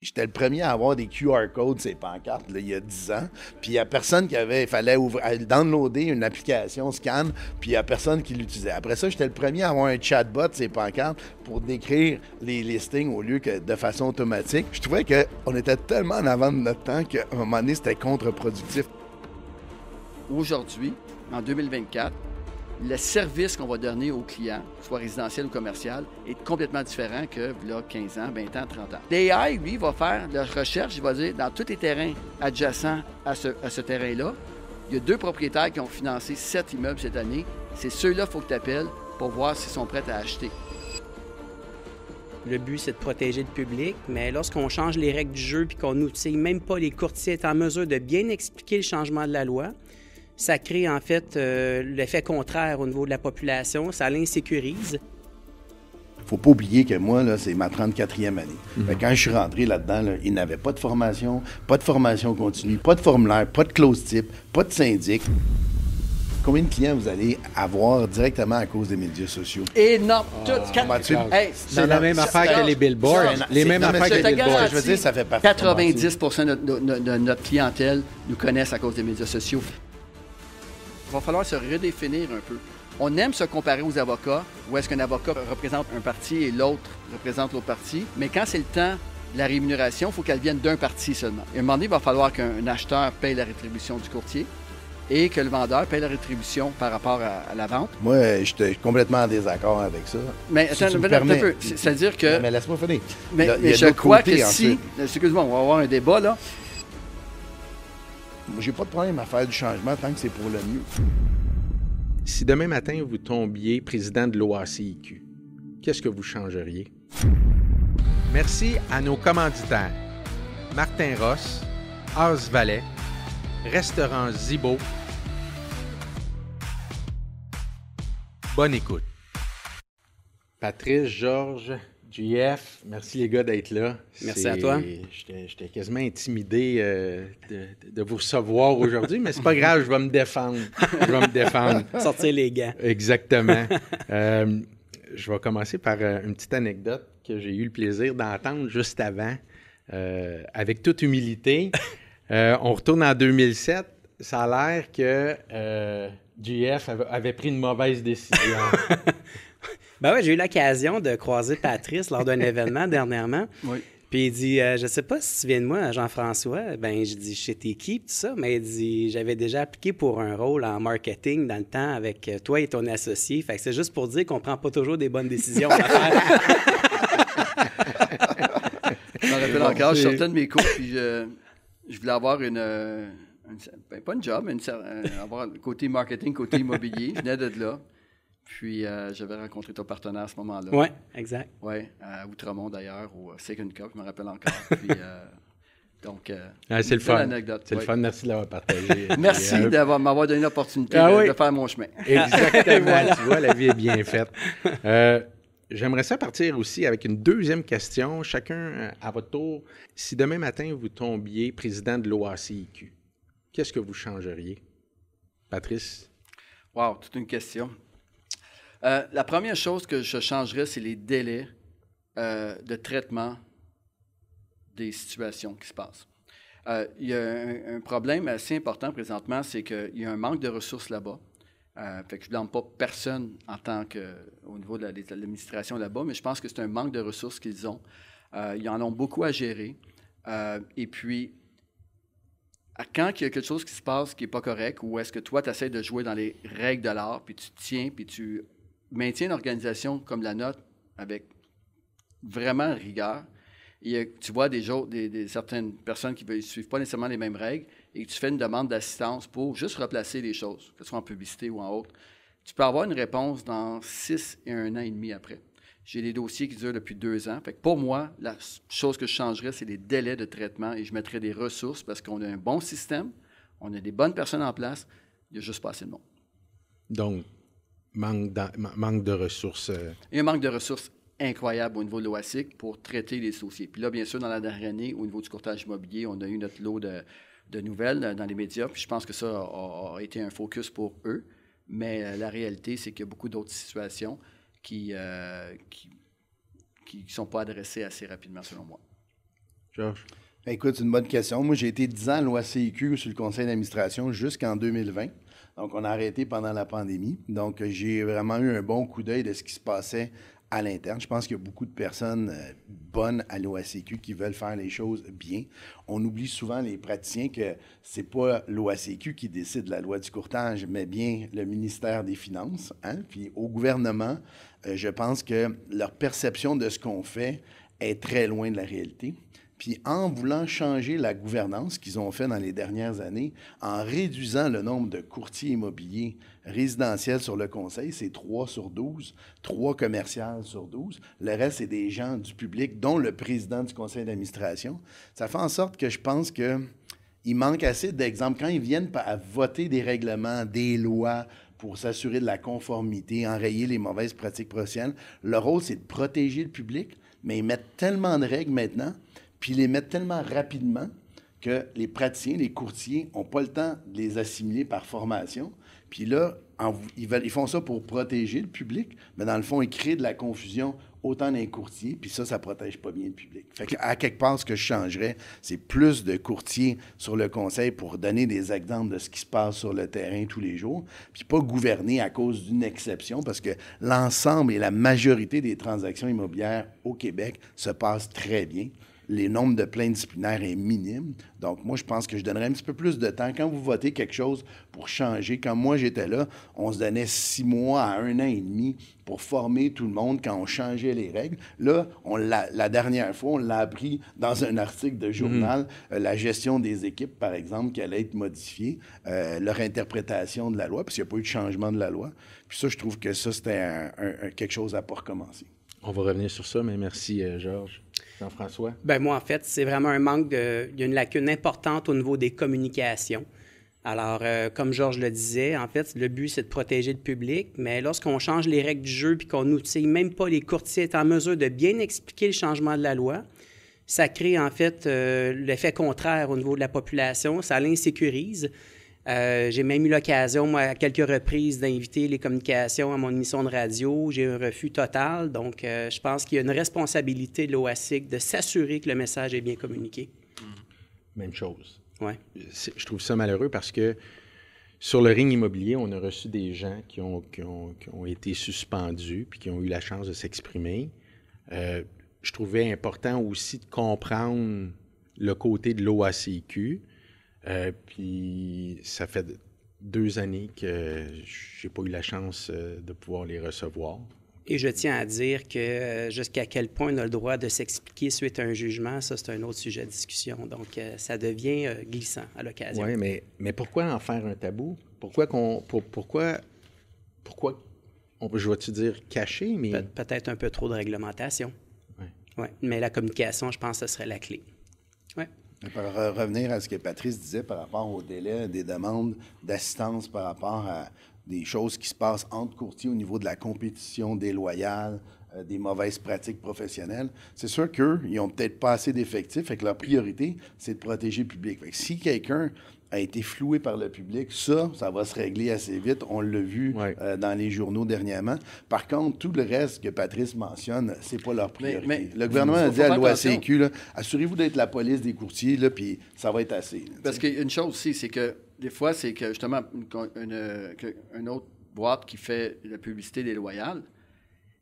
J'étais le premier à avoir des QR codes, ces pancartes, là, il y a 10 ans. Puis il n'y a personne qui avait... Il fallait downloader une application scan, puis il n'y a personne qui l'utilisait. Après ça, j'étais le premier à avoir un chatbot, ces pancartes, pour décrire les listings au lieu que de façon automatique. Je trouvais qu'on était tellement en avant de notre temps qu'à un moment donné, c'était contre-productif. Aujourd'hui, en 2024, le service qu'on va donner aux clients, soit résidentiel ou commercial, est complètement différent que là, 15 ans, 20 ans, 30 ans. L'AI, lui, va faire la recherche, il va dire, dans tous les terrains adjacents à ce terrain-là, il y a 2 propriétaires qui ont financé 7 immeubles cette année. C'est ceux-là qu'il faut que tu appelles pour voir s'ils sont prêts à acheter. Le but, c'est de protéger le public, mais lorsqu'on change les règles du jeu puis qu'on n'outille même pas les courtiers être en mesure de bien expliquer le changement de la loi, ça crée en fait l'effet contraire au niveau de la population, ça l'insécurise. Faut pas oublier que moi, là, c'est ma 34e année. Fait que quand je suis rentré là-dedans, là, il n'avait pas de formation continue, pas de formulaire, pas de clause type, pas de syndic. Combien de clients vous allez avoir directement à cause des médias sociaux? Énorme. C'est la même affaire que les billboards. Les mêmes affaires que les billboards. Je veux dire, ça fait partie 90% de notre clientèle nous connaissent à cause des médias sociaux. Il va falloir se redéfinir un peu. On aime se comparer aux avocats, où est-ce qu'un avocat représente un parti et l'autre représente l'autre parti. Mais quand c'est le temps de la rémunération, il faut qu'elle vienne d'un parti seulement. Et à un moment donné, il va falloir qu'un acheteur paye la rétribution du courtier et que le vendeur paye la rétribution par rapport à la vente. Moi, je suis complètement en désaccord avec ça. Mais Si attends, tu me permets. un peu. C'est-à-dire que... Mais laisse-moi finir. Mais je crois que si... Excuse-moi, on va avoir un débat, là. Moi, j'ai pas de problème à faire du changement tant que c'est pour le mieux. Si demain matin, vous tombiez président de l'OACIQ, qu'est-ce que vous changeriez? Merci à nos commanditaires. Martin Ross, Ars Valais, Restaurant Zibo. Bonne écoute. Patrice, Georges, JF, merci les gars d'être là. Merci à toi. J'étais quasiment intimidé de vous recevoir aujourd'hui, mais c'est pas grave, je vais me défendre. Sortir les gants. Exactement. Je vais commencer par une petite anecdote que j'ai eu le plaisir d'entendre juste avant, avec toute humilité. On retourne en 2007. Ça a l'air que JF avait pris une mauvaise décision. Ben ouais, j'ai eu l'occasion de croiser Patrice lors d'un événement dernièrement. Oui. Puis il dit, je sais pas si tu viens de moi, Jean-François. Ben je dis, je sais t'es qui, tout ça. Mais il dit, j'avais déjà appliqué pour un rôle en marketing dans le temps avec toi et ton associé. Fait que c'est juste pour dire qu'on prend pas toujours des bonnes décisions à faire. Je me rappelle encore, je sortais de mes cours, puis je voulais avoir pas une job, mais avoir un côté marketing, côté immobilier. Je venais de là. Puis, j'avais rencontré ton partenaire à ce moment-là. Oui, exact. Oui, à Outremont d'ailleurs, au Second Cup, je me rappelle encore. Puis, donc, c'est le fun. Anecdote. C'est le fun, merci de l'avoir partagé. Merci de m'avoir donné l'opportunité de faire mon chemin. Exactement, voilà. Tu vois, la vie est bien faite. J'aimerais ça partir aussi avec une deuxième question, chacun à votre tour. Si demain matin, vous tombiez président de l'OACIQ, qu'est-ce que vous changeriez? Patrice? Wow, toute une question. La première chose que je changerais, c'est les délais de traitement des situations qui se passent. Il y a un problème assez important présentement, c'est qu'il y a un manque de ressources là-bas. Fait que je ne blâme pas personne au niveau de l'administration là-bas, mais je pense que c'est un manque de ressources qu'ils ont. Ils en ont beaucoup à gérer. Et puis, quand il y a quelque chose qui se passe qui n'est pas correct, ou est-ce que toi, tu essaies de jouer dans les règles de l'art, puis tu tiens, puis tu maintiens une organisation comme la nôtre avec vraiment rigueur, et tu vois certaines personnes qui ne suivent pas nécessairement les mêmes règles, et que tu fais une demande d'assistance pour juste replacer les choses, que ce soit en publicité ou en autre, tu peux avoir une réponse dans 6 et 1 an et demi après. J'ai des dossiers qui durent depuis 2 ans. Fait que pour moi, la chose que je changerais, c'est les délais de traitement et je mettrais des ressources parce qu'on a un bon système, on a des bonnes personnes en place, il n'y a juste pas assez de monde. Donc, manque de ressources. Il y a un manque de ressources incroyable au niveau de l'OACIQ pour traiter les dossiers. Puis là, bien sûr, dans la dernière année, au niveau du courtage immobilier, on a eu notre lot de nouvelles dans les médias. Puis je pense que ça a été un focus pour eux. Mais la réalité, c'est qu'il y a beaucoup d'autres situations qui sont pas adressées assez rapidement, selon moi. Georges? Écoute, c'est une bonne question. Moi, j'ai été 10 ans à l'OACIQ sur le conseil d'administration jusqu'en 2020. Donc, on a arrêté pendant la pandémie. Donc, j'ai vraiment eu un bon coup d'œil de ce qui se passait à l'interne. Je pense qu'il y a beaucoup de personnes bonnes à l'OACQ qui veulent faire les choses bien. On oublie souvent, les praticiens, que c'est pas l'OACQ qui décide de la loi du courtage, mais bien le ministère des Finances. Hein? Puis au gouvernement, je pense que leur perception de ce qu'on fait est très loin de la réalité. Puis en voulant changer la gouvernance qu'ils ont fait dans les dernières années, en réduisant le nombre de courtiers immobiliers résidentiels sur le conseil, c'est 3 sur 12, 3 commerciales sur 12. Le reste, c'est des gens du public, dont le président du conseil d'administration. Ça fait en sorte que je pense qu'il manque assez d'exemples. Quand ils viennent à voter des règlements, des lois, pour s'assurer de la conformité, enrayer les mauvaises pratiques professionnelles, leur rôle, c'est de protéger le public, mais ils mettent tellement de règles maintenant, puis ils les mettent tellement rapidement que les praticiens, les courtiers, n'ont pas le temps de les assimiler par formation. Puis là, ils font ça pour protéger le public, mais dans le fond, ils créent de la confusion autant dans les courtiers, puis ça ne protège pas bien le public. Fait qu'à quelque part, ce que je changerais, c'est plus de courtiers sur le conseil pour donner des exemples de ce qui se passe sur le terrain tous les jours, puis pas gouverner à cause d'une exception, parce que l'ensemble et la majorité des transactions immobilières au Québec se passent très bien. Les nombres de plaintes disciplinaires est minime. Donc, moi, je pense que je donnerais un petit peu plus de temps. Quand vous votez quelque chose pour changer, quand moi, j'étais là, on se donnait 6 mois à 1 an et demi pour former tout le monde quand on changeait les règles. Là, la dernière fois, on l'a appris dans un article de journal, la gestion des équipes, par exemple, qui allait être modifiée, leur interprétation de la loi, parce qu'il n'y a pas eu de changement de la loi. Puis ça, je trouve que ça, c'était quelque chose à ne pas recommencer. On va revenir sur ça, mais merci, Georges. Jean-François? Bien, moi, en fait, c'est vraiment un manque il y a une lacune importante au niveau des communications. Alors, comme Georges le disait, en fait, le but, c'est de protéger le public, mais lorsqu'on change les règles du jeu puis qu'on n'outille même pas les courtiers être en mesure de bien expliquer le changement de la loi, ça crée, en fait, l'effet contraire au niveau de la population. Ça l'insécurise. J'ai même eu l'occasion, moi, à quelques reprises, d'inviter les communications à mon émission de radio. J'ai eu un refus total. Donc, je pense qu'il y a une responsabilité de l'OACIQ de s'assurer que le message est bien communiqué. Même chose. Ouais. Je trouve ça malheureux parce que sur le ring immobilier, on a reçu des gens qui ont été suspendus puis qui ont eu la chance de s'exprimer. Je trouvais important aussi de comprendre le côté de l'OACIQ. Puis ça fait 2 années que j'ai pas eu la chance de pouvoir les recevoir. Et je tiens à dire que jusqu'à quel point on a le droit de s'expliquer suite à un jugement, ça, c'est un autre sujet de discussion. Donc, ça devient glissant à l'occasion. Oui, mais pourquoi en faire un tabou? Pourquoi je vais-tu dire cacher, mais... Peut-être un peu trop de réglementation. Oui. Ouais. Mais la communication, je pense que ce serait la clé. Oui. Pour revenir à ce que Patrice disait par rapport au délai des demandes d'assistance par rapport à des choses qui se passent entre courtiers au niveau de la compétition déloyale, des mauvaises pratiques professionnelles, c'est sûr qu'eux, ils n'ont peut-être pas assez d'effectifs, fait que leur priorité, c'est de protéger le public. Fait que si quelqu'un a été floué par le public, ça va se régler assez vite. On l'a vu dans les journaux dernièrement. Par contre, tout le reste que Patrice mentionne, c'est pas leur priorité. Mais le gouvernement a dit à l'OACIQ, assurez-vous d'être la police des courtiers, là, puis ça va être assez. Là, parce qu'il y a une chose aussi, c'est que des fois, c'est que justement, une autre boîte qui fait la publicité déloyale,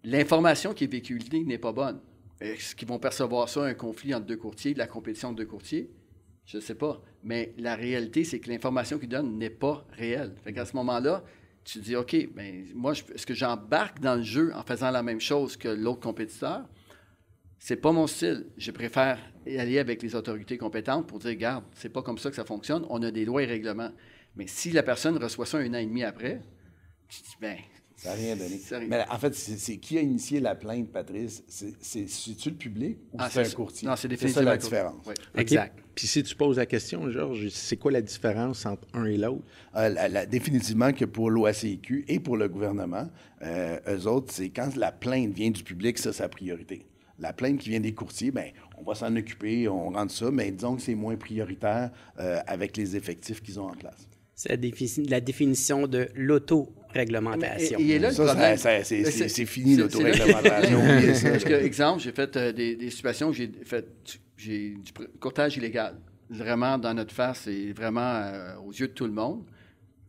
l'information qui est véhiculée n'est pas bonne. Est-ce qu'ils vont percevoir ça, un conflit entre 2 courtiers, de la compétition de 2 courtiers? Je ne sais pas. Mais la réalité, c'est que l'information qu'ils donnent n'est pas réelle. Fait qu'à ce moment-là, tu te dis, OK, bien, moi, est-ce que j'embarque dans le jeu en faisant la même chose que l'autre compétiteur? C'est pas mon style. Je préfère aller avec les autorités compétentes pour dire, regarde, c'est pas comme ça que ça fonctionne. On a des lois et règlements. Mais si la personne reçoit ça 1 an et demi après, tu te dis, bien... Ça n'a rien donné. Mais en fait, c'est qui a initié la plainte, Patrice? C'est-tu le public ou c'est un courtier? Non, c'est définitivement la différence. Oui. Exact. Puis si tu poses la question, Georges, c'est quoi la différence entre un et l'autre? Définitivement que pour l'OACIQ et pour le gouvernement, eux autres, c'est quand la plainte vient du public, ça, c'est la priorité. La plainte qui vient des courtiers, bien, on va s'en occuper, on rentre ça, mais disons que c'est moins prioritaire avec les effectifs qu'ils ont en place. C'est la définition de l'autoréglementation. Et là, c'est fini, l'autoréglementation. Parce que, exemple, j'ai fait des situations où j'ai fait du courtage illégal. Vraiment, dans notre face, et vraiment aux yeux de tout le monde.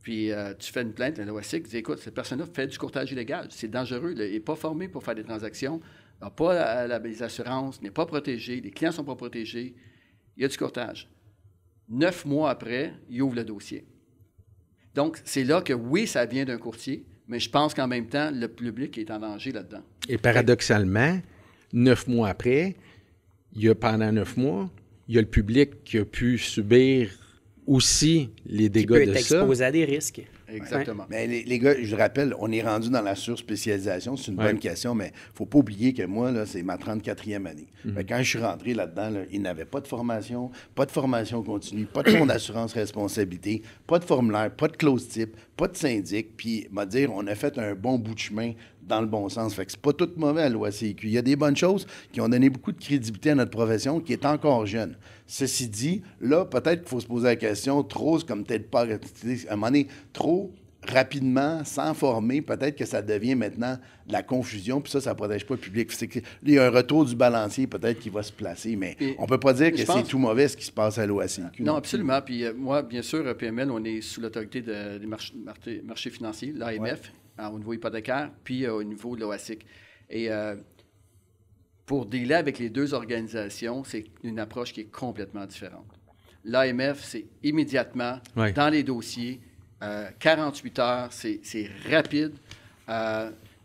Puis tu fais une plainte à l'OASIC, tu dis, écoute, cette personne-là fait du courtage illégal. C'est dangereux. Il n'est pas formé pour faire des transactions, n'a pas les assurances, n'est pas protégé, les clients ne sont pas protégés. Il y a du courtage. 9 mois après, il ouvre le dossier. Donc, c'est là que, oui, ça vient d'un courtier, mais je pense qu'en même temps, le public est en danger là-dedans. Et paradoxalement, 9 mois après, pendant 9 mois, il y a le public qui a pu subir aussi les dégâts de ça. Qui peut être exposé à des risques. Exactement. Mais les gars, je rappelle, on est rendu dans la surspécialisation. C'est une bonne question, mais il ne faut pas oublier que moi, là, c'est ma 34e année. Quand je suis rentré là-dedans, là, il n'avait pas de formation continue, pas de fonds d'assurance responsabilité, pas de formulaire, pas de clause type, pas de syndic. Puis, on a fait un bon bout de chemin dans le bon sens. Fait que c'est pas tout mauvais à l'OACQ. Il y a des bonnes choses qui ont donné beaucoup de crédibilité à notre profession qui est encore jeune. Ceci dit, là, peut-être qu'il faut se poser la question, trop, c'est comme peut-être pas, à un moment donné, trop rapidement, sans former, peut-être que ça devient maintenant de la confusion, puis ça ne protège pas le public. Il y a un retour du balancier, peut-être, qui va se placer, mais on ne peut pas dire que c'est tout mauvais ce qui se passe à l'OACQ. Non, absolument. Puis moi, bien sûr, PML, on est sous l'autorité des marchés financiers, l'AMF, au niveau hypothécaire, puis au niveau de l'OASIC. Et pour dealer avec les deux organisations, c'est une approche qui est complètement différente. L'AMF, c'est immédiatement dans les dossiers, 48 heures, c'est rapide,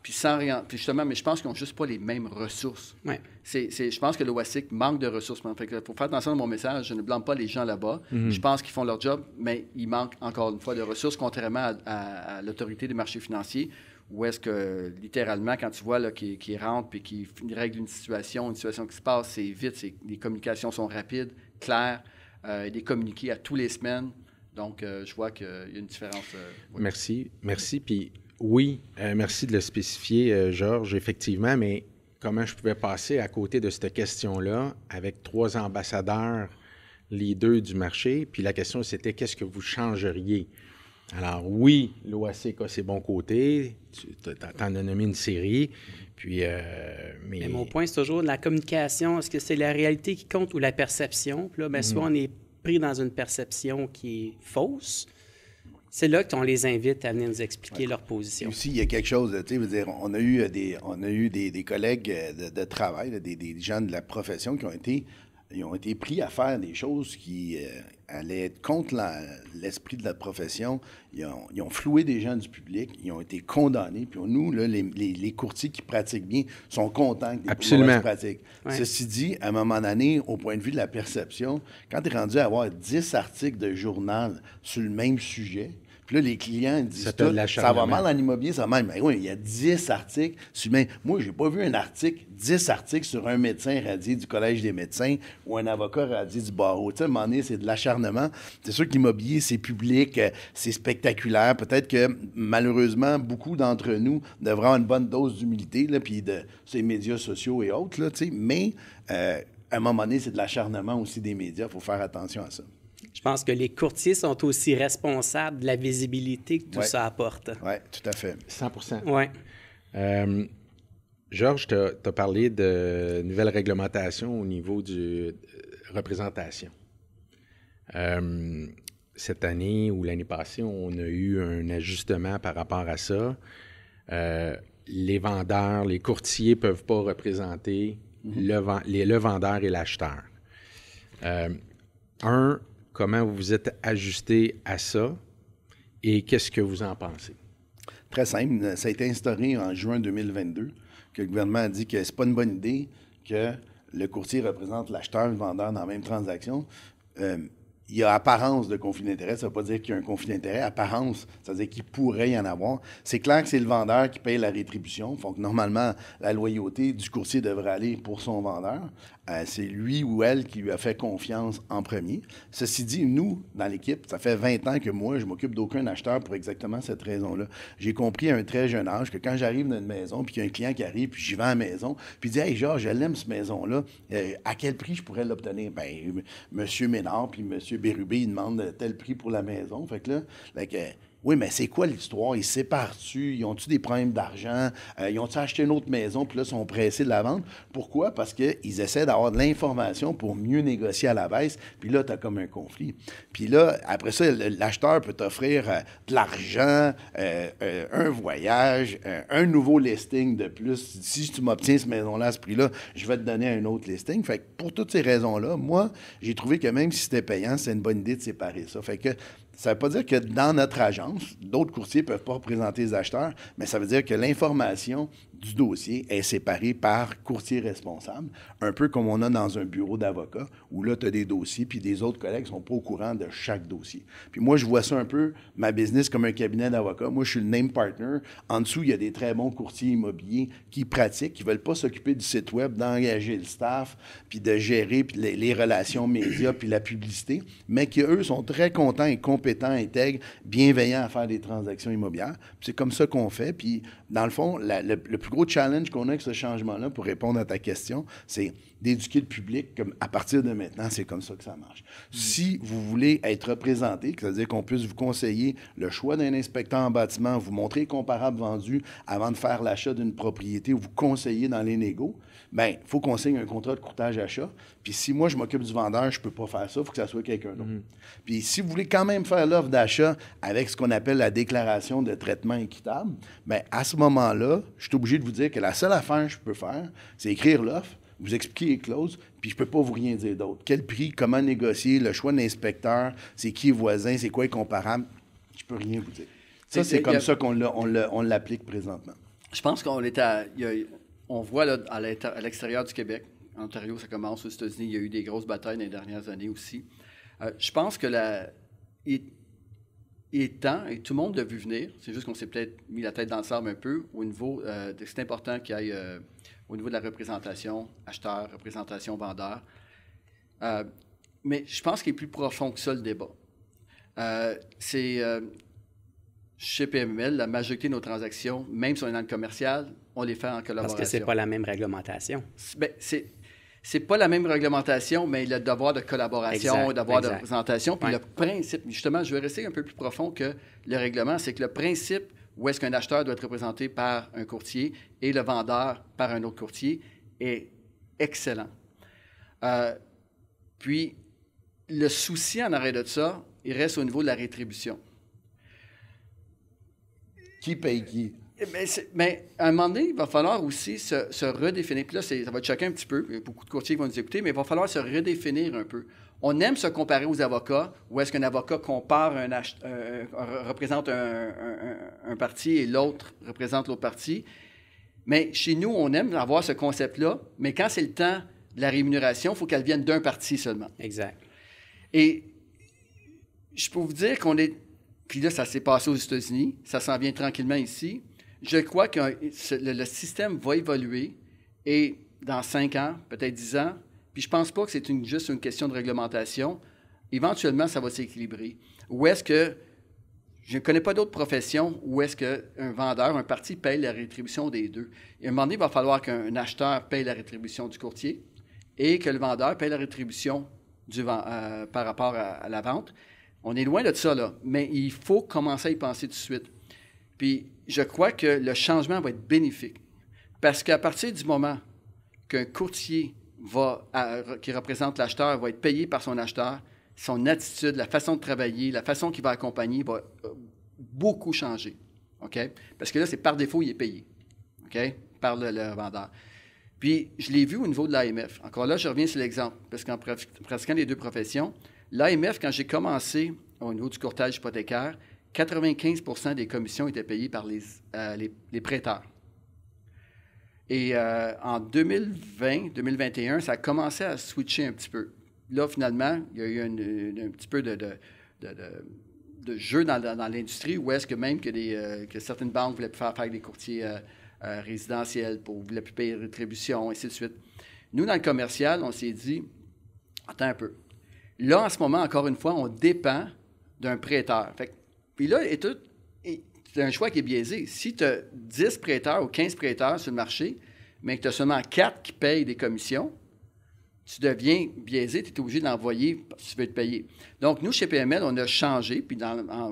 puis sans rien. Puis justement, mais je pense qu'ils n'ont juste pas les mêmes ressources. Ouais. Je pense que l'OASIC manque de ressources. Pour faire attention à mon message, je ne blâme pas les gens là-bas. Je pense qu'ils font leur job, mais il manque encore une fois de ressources, contrairement à l'autorité des marchés financiers, où est-ce que, littéralement, quand tu vois qu'il rentre et qu'il règle une situation qui se passe, c'est vite, les communications sont rapides, claires, il est communiqué à tous les semaines. Donc, je vois qu'il y a une différence. Oui. Merci. Puis oui, merci de le spécifier, Georges, effectivement, mais comment je pouvais passer à côté de cette question-là avec 3 ambassadeurs, les 2 du marché, puis la question, c'était qu'est-ce que vous changeriez? Alors oui, l'OASIC a ses bons côtés, tu en as nommé une série, puis... Mais mon point, c'est toujours de la communication. Est-ce que c'est la réalité qui compte ou la perception? Puis là, soit on est pris dans une perception qui est fausse. C'est là qu'on les invite à venir nous expliquer leur position. Et aussi, il y a quelque chose, tu sais, on a eu des collègues de travail, des gens de la profession qui ont été pris à faire des choses qui allaient être contre l'esprit de la profession. Ils ont floué des gens du public, ils ont été condamnés. Puis nous, là, les courtiers qui pratiquent bien sont contents que des mauvaises pratiques. Ouais. Ceci dit, à un moment donné, au point de vue de la perception, quand tu es rendu à avoir 10 articles de journal sur le même sujet, puis là, les clients disent ça va mal en immobilier, ça va mal. Mais oui, il y a 10 articles. Moi, je n'ai pas vu 10 articles sur un médecin radié du Collège des médecins ou un avocat radié du barreau. Tu sais, à un moment donné, c'est de l'acharnement. C'est sûr que l'immobilier, c'est public, c'est spectaculaire. Peut-être que, malheureusement, beaucoup d'entre nous devraient avoir une bonne dose d'humilité, puis de ces médias sociaux et autres. Là, mais à un moment donné, c'est de l'acharnement aussi des médias. Il faut faire attention à ça. Je pense que les courtiers sont aussi responsables de la visibilité que tout ça apporte. Oui, tout à fait. 100%. Oui. Georges, tu as parlé de nouvelles réglementations au niveau de représentation. Cette année ou l'année passée, on a eu un ajustement par rapport à ça. Les vendeurs, les courtiers ne peuvent pas représenter le vendeur et l'acheteur. Comment vous vous êtes ajusté à ça et qu'est-ce que vous en pensez? Très simple. Ça a été instauré en juin 2022, que le gouvernement a dit que c'est pas une bonne idée que le courtier représente l'acheteur et le vendeur dans la même transaction. Il y a apparence de conflit d'intérêt. Ça ne veut pas dire qu'il y a un conflit d'intérêt. Apparence, ça veut dire qu'il pourrait y en avoir. C'est clair que c'est le vendeur qui paye la rétribution. Donc, normalement, la loyauté du courtier devrait aller pour son vendeur. C'est lui ou elle qui lui a fait confiance en premier. Ceci dit, nous, dans l'équipe, ça fait 20 ans que moi, je ne m'occupe d'aucun acheteur pour exactement cette raison-là. J'ai compris à un très jeune âge que quand j'arrive dans une maison, puis qu'il y a un client qui arrive, puis j'y vais à la maison, puis il dit « Hey, Georges, je l'aime, cette maison-là. À quel prix je pourrais l'obtenir? » Bien, M. Ménard, puis M. Bérubé, ils demandent tel prix pour la maison. Fait que là, Oui, mais c'est quoi l'histoire? Ils se séparent-tu? Ils ont-tu des problèmes d'argent? Ils ont-tu acheté une autre maison, puis là, ils sont pressés de la vendre? Pourquoi? Parce qu'ils essaient d'avoir de l'information pour mieux négocier à la baisse, puis là, tu as comme un conflit. Puis là, après ça, l'acheteur peut t'offrir de l'argent, un voyage, un nouveau listing de plus. Si tu m'obtiens cette maison-là à ce prix-là, je vais te donner un autre listing. Fait que pour toutes ces raisons-là, moi, j'ai trouvé que même si c'était payant, c'est une bonne idée de séparer ça. Fait que ça ne veut pas dire que dans notre agence, d'autres courtiers ne peuvent pas représenter les acheteurs, mais ça veut dire que l'information du dossier est séparée par courtier responsable, un peu comme on a dans un bureau d'avocat, où là, tu as des dossiers, puis des autres collègues ne sont pas au courant de chaque dossier. Puis moi, je vois ça un peu, ma business, comme un cabinet d'avocats. Moi, je suis le name partner. En dessous, il y a des très bons courtiers immobiliers qui pratiquent, qui ne veulent pas s'occuper du site web, d'engager le staff, puis de gérer puis les relations médias, puis la publicité, mais qui, eux, sont très contents et compétents, intègres, bienveillants à faire des transactions immobilières. Puis c'est comme ça qu'on fait. Puis, dans le fond, le plus gros challenge qu'on a avec ce changement-là, pour répondre à ta question, c'est d'éduquer le public comme à partir de maintenant, c'est comme ça que ça marche. Si vous voulez être représenté, c'est-à-dire qu'on puisse vous conseiller le choix d'un inspecteur en bâtiment, vous montrer les comparables vendus avant de faire l'achat d'une propriété ou vous conseiller dans les négos, bien, il faut qu'on signe un contrat de courtage-achat. Puis si moi, je m'occupe du vendeur, je ne peux pas faire ça, il faut que ça soit quelqu'un d'autre. Puis si vous voulez quand même faire l'offre d'achat avec ce qu'on appelle la déclaration de traitement équitable, bien, à ce moment-là, je suis obligé de vous dire que la seule affaire que je peux faire, c'est écrire l'offre, vous expliquer les clauses, puis je ne peux pas vous rien dire d'autre. Quel prix, comment négocier, le choix de l'inspecteur, c'est qui est voisin, c'est quoi est comparable, je ne peux rien vous dire. Ça, c'est comme ça qu'on l'applique présentement. Je pense qu'on est on voit là, à l'extérieur du Québec, en Ontario, ça commence, aux États-Unis, il y a eu des grosses batailles dans les dernières années aussi. Je pense que il est temps, et tout le monde l'a vu venir, c'est juste qu'on s'est peut-être mis la tête dans le sable un peu, au niveau, c'est important qu'il y ait, au niveau de la représentation, acheteur, représentation, vendeur. Mais je pense qu'il est plus profond que ça, le débat. Chez PMML, la majorité de nos transactions, même si on est dans le commercial, on les fait en collaboration. Parce que c'est pas la même réglementation. C'est pas la même réglementation, mais le devoir de collaboration, le devoir de représentation. Puis le principe, justement, je vais rester un peu plus profond que le règlement, c'est que le principe où est-ce qu'un acheteur doit être représenté par un courtier et le vendeur par un autre courtier est excellent. Puis, le souci en arrêt de ça, il reste au niveau de la rétribution. Qui paye qui? Mais à un moment donné, il va falloir aussi se redéfinir. Puis là, ça va te choquer un petit peu. Il y a beaucoup de courtiers qui vont nous écouter, mais il va falloir se redéfinir un peu. On aime se comparer aux avocats, où est-ce qu'un avocat compare représente un parti et l'autre représente l'autre parti. Mais chez nous, on aime avoir ce concept-là, mais quand c'est le temps de la rémunération, il faut qu'elle vienne d'un parti seulement. Exact. Et je peux vous dire qu'on est... Puis là, ça s'est passé aux États-Unis, ça s'en vient tranquillement ici. Je crois que le système va évoluer et dans 5 ans, peut-être 10 ans, puis je ne pense pas que c'est juste une question de réglementation. Éventuellement, ça va s'équilibrer. Ou est-ce que, je ne connais pas d'autres professions où est-ce qu'un vendeur, un parti paye la rétribution des deux. Et à un moment donné, il va falloir qu'un acheteur paye la rétribution du courtier et que le vendeur paye la rétribution par rapport à la vente. On est loin de ça, là, mais il faut commencer à y penser tout de suite. Puis, je crois que le changement va être bénéfique. Parce qu'à partir du moment qu'un courtier qui représente l'acheteur va être payé par son acheteur, son attitude, la façon de travailler, la façon qu'il va accompagner va beaucoup changer. OK? Parce que là, c'est par défaut, il est payé. OK? Par le vendeur. Puis, je l'ai vu au niveau de l'AMF. Encore là, je reviens sur l'exemple. Parce qu'en pratiquant les deux professions, l'AMF, quand j'ai commencé au niveau du courtage hypothécaire, 95% des commissions étaient payées par les prêteurs. Et en 2020-2021, ça a commencé à switcher un petit peu. Là, finalement, il y a eu un petit peu de jeu dans l'industrie où est-ce que même que certaines banques voulaient faire des courtiers résidentiels, voulaient plus payer de rétribution, ainsi de suite. Nous, dans le commercial, on s'est dit, attends un peu. Là, en ce moment, encore une fois, on dépend d'un prêteur. Puis là, c'est un choix qui est biaisé. Si tu as 10 prêteurs ou 15 prêteurs sur le marché, mais que tu as seulement 4 qui payent des commissions, tu deviens biaisé, tu es obligé de l'envoyer si tu veux être payé. Donc, nous, chez PML, on a changé, puis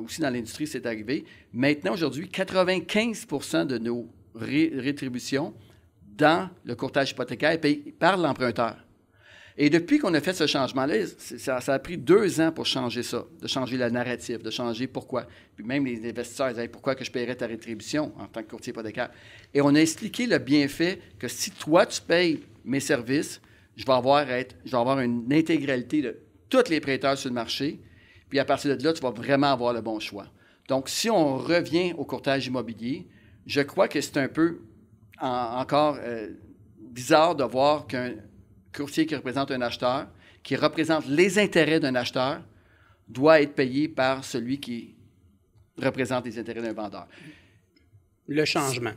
aussi dans l'industrie, c'est arrivé. Maintenant, aujourd'hui, 95 de nos rétributions dans le courtage hypothécaire est payé par l'emprunteur. Et depuis qu'on a fait ce changement-là, ça a pris 2 ans pour changer ça, de changer la narrative, de changer pourquoi. Puis même les investisseurs disaient pourquoi que je paierais ta rétribution en tant que courtier hypothécaire. Et on a expliqué le bienfait que si toi, tu payes mes services, je vais avoir une intégralité de tous les prêteurs sur le marché. Puis à partir de là, tu vas vraiment avoir le bon choix. Donc, si on revient au courtage immobilier, je crois que c'est un peu encore bizarre de voir qu'un courtier qui représente un acheteur, qui représente les intérêts d'un acheteur, doit être payé par celui qui représente les intérêts d'un vendeur. Le changement.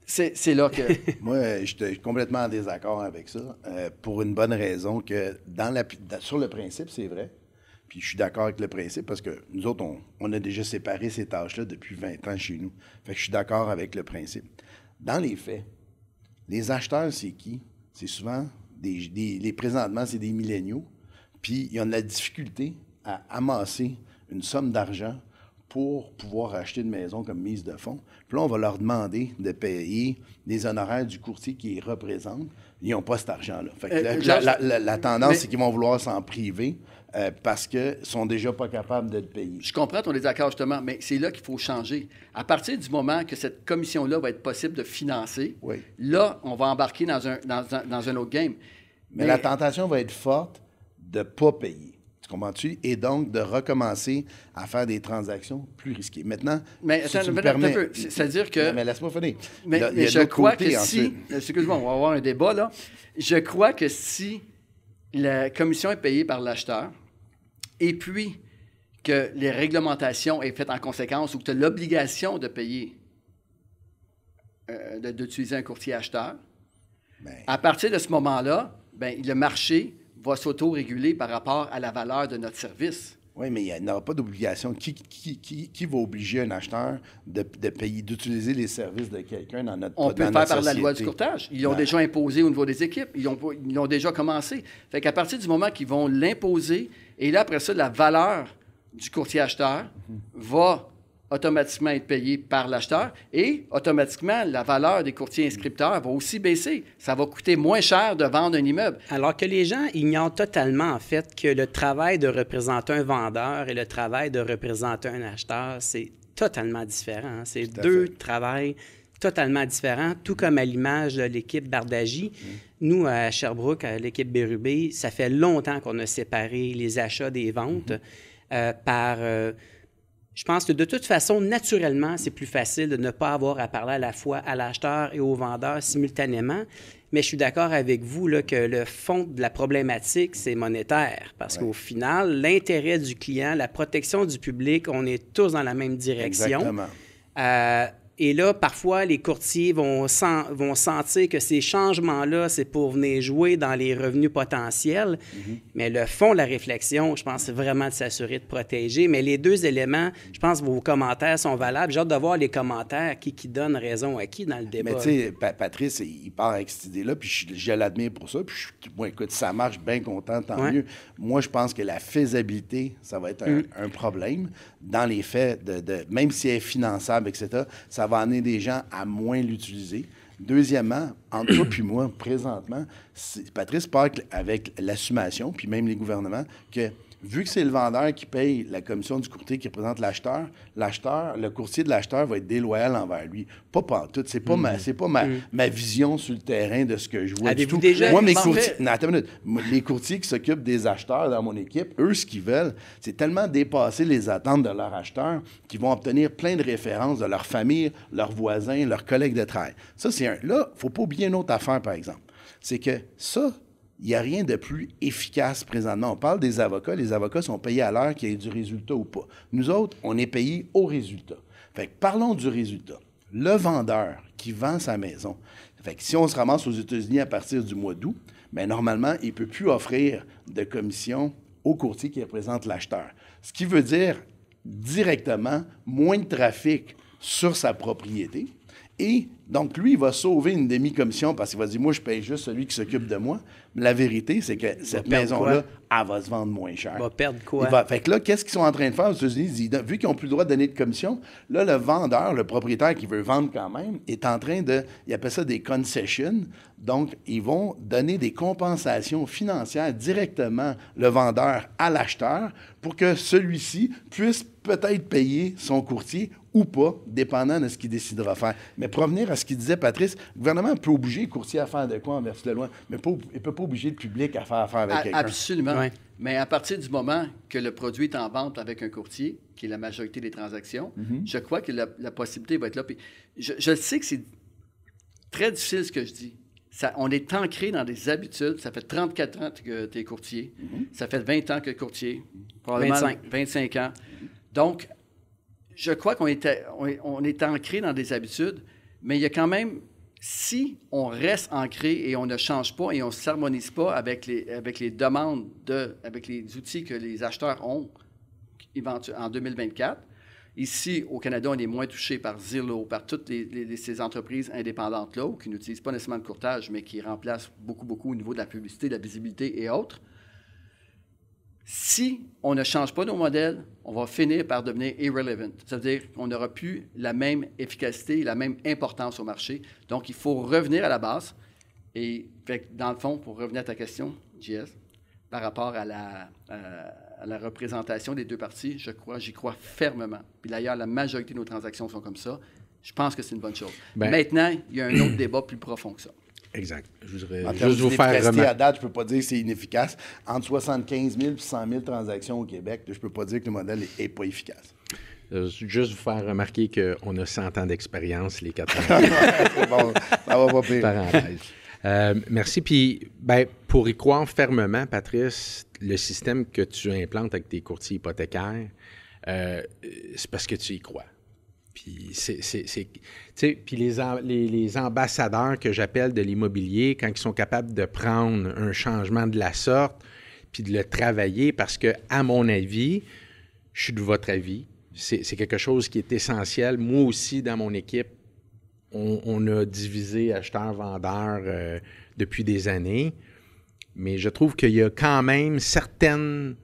C'est là que... Moi, je suis complètement en désaccord avec ça, pour une bonne raison que sur le principe, c'est vrai. Puis je suis d'accord avec le principe parce que nous autres, on a déjà séparé ces tâches-là depuis 20 ans chez nous. Fait que je suis d'accord avec le principe. Dans les faits, les acheteurs, c'est qui? C'est souvent, présentement, c'est des milléniaux. Puis ils ont de la difficulté à amasser une somme d'argent pour pouvoir acheter une maison comme mise de fonds. Puis là, on va leur demander de payer les honoraires du courtier qui les représente. Ils n'ont pas cet argent-là. Fait que la tendance, c'est qu'ils vont vouloir s'en priver parce qu'ils ne sont déjà pas capables de le payer. Je comprends ton désaccord, justement, mais c'est là qu'il faut changer. À partir du moment que cette commission-là va être possible de financer, là, on va embarquer dans un autre game. Mais la tentation va être forte de ne pas payer. Comprends-tu? Et donc, de recommencer à faire des transactions plus risquées. Maintenant, si tu me permets... C'est-à-dire que... Mais laisse-moi finir. Mais je crois que si... Excuse-moi, on va avoir un débat, là. Je crois que si la commission est payée par l'acheteur et puis que les réglementations est faites en conséquence ou que tu as l'obligation de payer, d'utiliser un courtier acheteur, à partir de ce moment-là, le marché va s'auto-réguler par rapport à la valeur de notre service. Oui, mais il n'y aura pas d'obligation. Qui va obliger un acheteur de payer, d'utiliser les services de quelqu'un dans notre société? On peut le faire par la loi du courtage. Ils l'ont déjà imposé au niveau des équipes. Ils l'ont déjà commencé. Fait qu'à partir du moment qu'ils vont l'imposer, et là, après ça, la valeur du courtier acheteur va automatiquement être payée par l'acheteur et automatiquement, la valeur des courtiers inscripteurs va aussi baisser. Ça va coûter moins cher de vendre un immeuble. Alors que les gens ignorent totalement, en fait, que le travail de représenter un vendeur et le travail de représenter un acheteur, c'est totalement différent. C'est deux travails totalement différents, tout comme à l'image de l'équipe Bardagie. Nous, à Sherbrooke, à l'équipe Bérubé, ça fait longtemps qu'on a séparé les achats des ventes par... Je pense que de toute façon, naturellement, c'est plus facile de ne pas avoir à parler à la fois à l'acheteur et au vendeur simultanément. Mais je suis d'accord avec vous là, que le fond de la problématique, c'est monétaire. Parce qu'au final, l'intérêt du client, la protection du public, on est tous dans la même direction. Exactement. Et là, parfois, les courtiers vont sentir que ces changements-là, c'est pour venir jouer dans les revenus potentiels. Mais le fond de la réflexion, je pense, c'est vraiment de s'assurer de protéger. Mais les deux éléments, je pense que vos commentaires sont valables. J'ai hâte de voir les commentaires qui donnent raison à qui dans le débat. Mais tu sais, Patrice, il part avec cette idée-là, puis je l'admire pour ça. Puis écoute, ça marche bien content, tant mieux. Moi, je pense que la faisabilité, ça va être un problème. Dans les faits, même si elle est finançable, etc., ça va amener des gens à moins l'utiliser. Deuxièmement, entre toi puis moi, présentement, Patrice parle avec l'assumation, puis même les gouvernements, que vu que c'est le vendeur qui paye la commission du courtier qui représente l'acheteur, le courtier de l'acheteur va être déloyal envers lui. Pas pantoute. C'est pas ma vision sur le terrain de ce que je vois. Avez-vous déjà... Moi, attends une minute. Les courtiers qui s'occupent des acheteurs dans mon équipe, eux, ce qu'ils veulent, c'est tellement dépasser les attentes de leurs acheteurs qu'ils vont obtenir plein de références de leur famille, leurs voisins, leurs collègues de travail. Ça, c'est un... Là, il ne faut pas oublier une autre affaire, par exemple. C'est que ça... Il n'y a rien de plus efficace présentement. On parle des avocats. Les avocats sont payés à l'heure qu'il y ait du résultat ou pas. Nous autres, on est payés au résultat. Fait que parlons du résultat. Le vendeur qui vend sa maison, fait que si on se ramasse aux États-Unis à partir du mois d'août, bien, normalement, il ne peut plus offrir de commission au courtier qui représente l'acheteur. Ce qui veut dire directement moins de trafic sur sa propriété Et donc, lui, il va sauver une demi-commission parce qu'il va dire, moi, je paye juste celui qui s'occupe de moi. Mais la vérité, c'est que cette maison-là, elle va se vendre moins cher. Il va perdre quoi? Fait que là, qu'est-ce qu'ils sont en train de faire aux États-Unis? Vu qu'ils n'ont plus le droit de donner de commission, là, le vendeur, le propriétaire qui veut vendre quand même, est en train de, il appelle ça des concessions. Donc, ils vont donner des compensations financières directement le vendeur à l'acheteur pour que celui-ci puisse peut-être payer son courtier ou pas, dépendant de ce qu'il décidera faire. Mais pour revenir à ce qu'il disait Patrice, le gouvernement peut obliger le courtier à faire de quoi en vertu de la loi, mais il ne peut pas obliger le public à faire affaire avec quelqu'un. Absolument. Ouais. Mais à partir du moment que le produit est en vente avec un courtier, qui est la majorité des transactions, je crois que la possibilité va être là. Puis je sais que c'est très difficile ce que je dis. On est ancré dans des habitudes. Ça fait 34 ans que tu es courtier. Ça fait 20 ans que tu es courtier. Probablement 25 ans. Donc, je crois qu'on est ancré dans des habitudes, mais il y a quand même, si on reste ancré et on ne change pas et on ne s'harmonise pas avec les demandes, avec les outils que les acheteurs ont en 2024, ici, au Canada, on est moins touché par Zillow, par toutes ces entreprises indépendantes-là, qui n'utilisent pas nécessairement de courtage, mais qui remplacent beaucoup au niveau de la publicité, de la visibilité et autres. Si on ne change pas nos modèles, on va finir par devenir irrelevant. Ça veut dire qu'on n'aura plus la même efficacité, la même importance au marché. Donc, il faut revenir à la base. Et dans le fond, pour revenir à ta question, JS, par rapport à la représentation des deux parties, j'y crois fermement. Puis d'ailleurs, la majorité de nos transactions sont comme ça. Je pense que c'est une bonne chose. Maintenant, il y a un autre débat plus profond que ça. Exact. Je voudrais en juste vous faire remarquer. À date, je ne peux pas dire que c'est inefficace. Entre 75 000 et 100 000 transactions au Québec, je ne peux pas dire que le modèle n'est pas efficace. Juste vous faire remarquer qu'on a 100 ans d'expérience, les 4 ans. C'est bon, ça va pas pire. Parenthèse. Merci. Puis, pour y croire fermement, Patrice, le système que tu implantes avec tes courtiers hypothécaires, c'est parce que tu y crois. Puis, puis les ambassadeurs que j'appelle de l'immobilier, quand ils sont capables de prendre un changement de la sorte, puis de le travailler, parce que, à mon avis, je suis de votre avis, c'est quelque chose qui est essentiel. Moi aussi, dans mon équipe, on a divisé acheteurs-vendeurs depuis des années, mais je trouve qu'il y a quand même certaines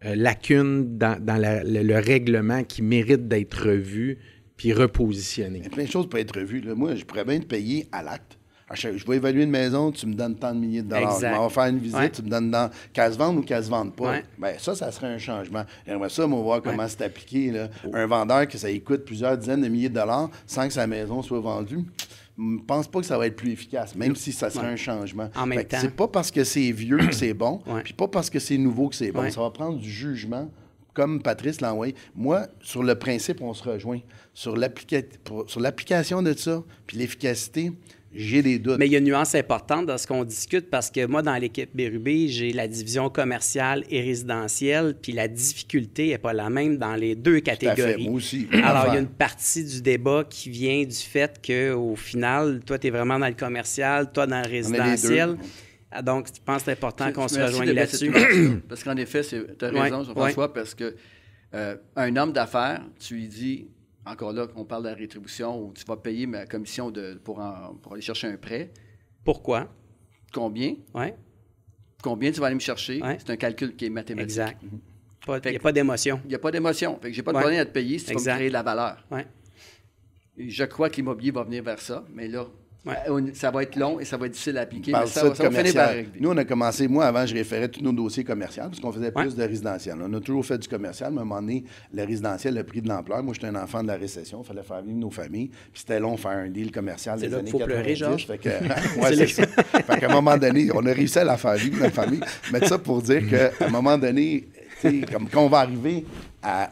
lacunes dans le règlement qui méritent d'être revues puis repositionnées. Il y a plein de choses pour être revues. Là. Moi, je pourrais bien te payer à l'acte. Je vais évaluer une maison, tu me donnes tant de milliers de dollars. Exact. Je vais faire une visite, tu me donnes qu'elle se vende ou qu'elle se vende pas. Ouais. Bien, ça serait un changement. J'aimerais ça, moi, voir comment c'est appliqué. Là. Un vendeur que ça lui coûte plusieurs dizaines de milliers de dollars sans que sa maison soit vendue, je ne pense pas que ça va être plus efficace, même si ça serait un changement. En même temps. C'est pas parce que c'est vieux que c'est bon, puis pas parce que c'est nouveau que c'est bon. Ça va prendre du jugement, comme Patrice l'a envoyé. Moi, sur le principe, on se rejoint. Sur l'application de ça, puis l'efficacité, j'ai des doutes. Mais il y a une nuance importante dans ce qu'on discute parce que moi, dans l'équipe Bérubé, j'ai la division commerciale et résidentielle, puis la difficulté n'est pas la même dans les deux catégories. Tout à fait, moi aussi. Alors, il y a une partie du débat qui vient du fait qu'au final, toi, tu es vraiment dans le commercial, toi, dans le résidentiel. Donc, je pense que c'est important qu'on se rejoigne là-dessus. Parce qu'en effet, tu as raison, Jean-François, parce que un homme d'affaires, tu lui dis, encore là, on parle de la rétribution, où tu vas payer ma commission pour aller chercher un prêt. Pourquoi? Combien? Oui. Combien tu vas aller me chercher? Ouais. C'est un calcul qui est mathématique. Exact. Il n'y a pas d'émotion. Il n'y a pas d'émotion. Fait que j'ai pas de problème à te payer si tu vas me créer de la valeur. Ouais. Je crois que l'immobilier va venir vers ça, mais là, ça va être long et ça va être difficile à appliquer. Mais ça va finir par arriver. Nous, on a commencé, moi, avant, je référais tous nos dossiers commerciaux parce qu'on faisait plus de résidentiel. On a toujours fait du commercial, mais à un moment donné, le résidentiel a pris de l'ampleur. Moi, j'étais un enfant de la récession. Il fallait faire vivre nos familles. Puis c'était long de faire un deal commercial des années 90. Pleurer, Georges. Fait que, c'est ça. Fait qu'à un moment donné, on a réussi à la faire vivre, notre famille. Mais ça pour dire qu'à un moment donné, comme quand on va arriver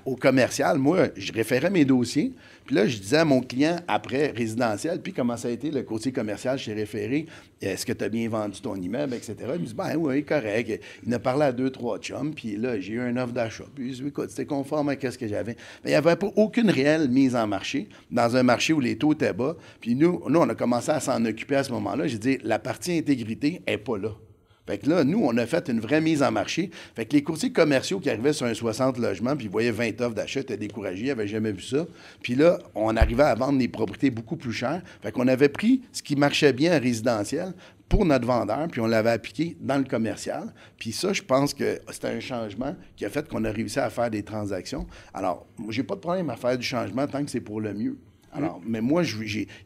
au commercial, moi, je référais mes dossiers. Puis là, je disais à mon client, après résidentiel, puis comment ça a été le côté commercial, je t'ai référé, est-ce que tu as bien vendu ton immeuble, etc. Il me dit, ben oui, correct. Il a parlé à 2-3 chums, puis là, j'ai eu une offre d'achat. Puis je dit, écoute, c'était conforme à ce que j'avais. Mais il n'y avait pas aucune réelle mise en marché, dans un marché où les taux étaient bas. Puis nous, on a commencé à s'en occuper à ce moment-là. J'ai dit, la partie intégrité n'est pas là. Fait que là, nous, on a fait une vraie mise en marché. Fait que les courtiers commerciaux qui arrivaient sur un 60 logements, puis ils voyaient 20 offres d'achat, étaient découragés, ils n'avaient jamais vu ça. Puis là, on arrivait à vendre des propriétés beaucoup plus chères. Fait qu'on avait pris ce qui marchait bien en résidentiel pour notre vendeur, puis on l'avait appliqué dans le commercial. Puis ça, je pense que c'était un changement qui a fait qu'on a réussi à faire des transactions. Alors, moi, j'ai pas de problème à faire du changement tant que c'est pour le mieux. Alors, mais moi,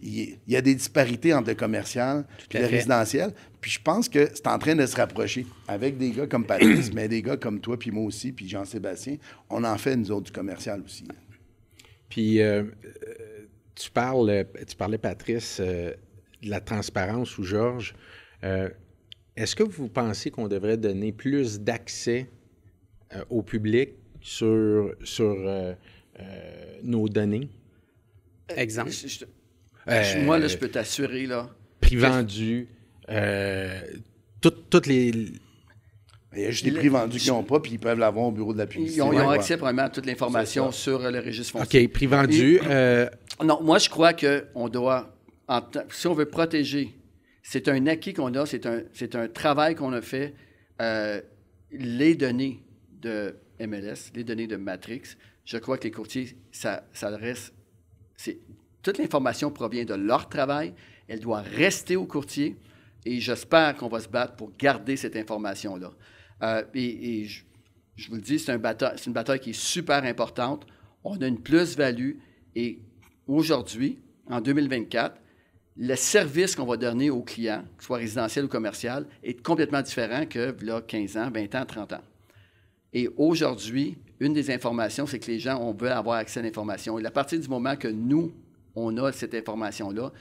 il y a des disparités entre le commercial et le résidentiel. Puis je pense que c'est en train de se rapprocher avec des gars comme Patrice, mais des gars comme toi, puis moi aussi, puis Jean-Sébastien. On en fait, nous autres, du commercial aussi. Puis tu parlais, Patrice, de la transparence ou Georges. Est-ce que vous pensez qu'on devrait donner plus d'accès au public sur nos données? Exemple. Moi, là, je peux t'assurer, là. Prix vendu, toutes les... Il y a juste des prix vendus qu'ils n'ont pas, puis ils peuvent l'avoir au bureau de la publicité. Ils ont accès probablement à toute l'information sur le registre foncier. OK, prix vendu. Non, moi, je crois qu'on doit, si on veut protéger, c'est un acquis qu'on a, c'est un travail qu'on a fait. Les données de MLS, les données de Matrix, je crois que les courtiers, ça reste... Toute l'information provient de leur travail. Elle doit rester au courtier. Et j'espère qu'on va se battre pour garder cette information-là. Et je vous le dis, c'est une bataille qui est super importante. On a une plus-value. Et aujourd'hui, en 2024, le service qu'on va donner aux clients, que ce soit résidentiel ou commercial, est complètement différent que là, 15 ans, 20 ans, 30 ans. Et aujourd'hui, une des informations, c'est que les gens, on veut avoir accès à l'information. Et à partir du moment que nous, on a cette information-là,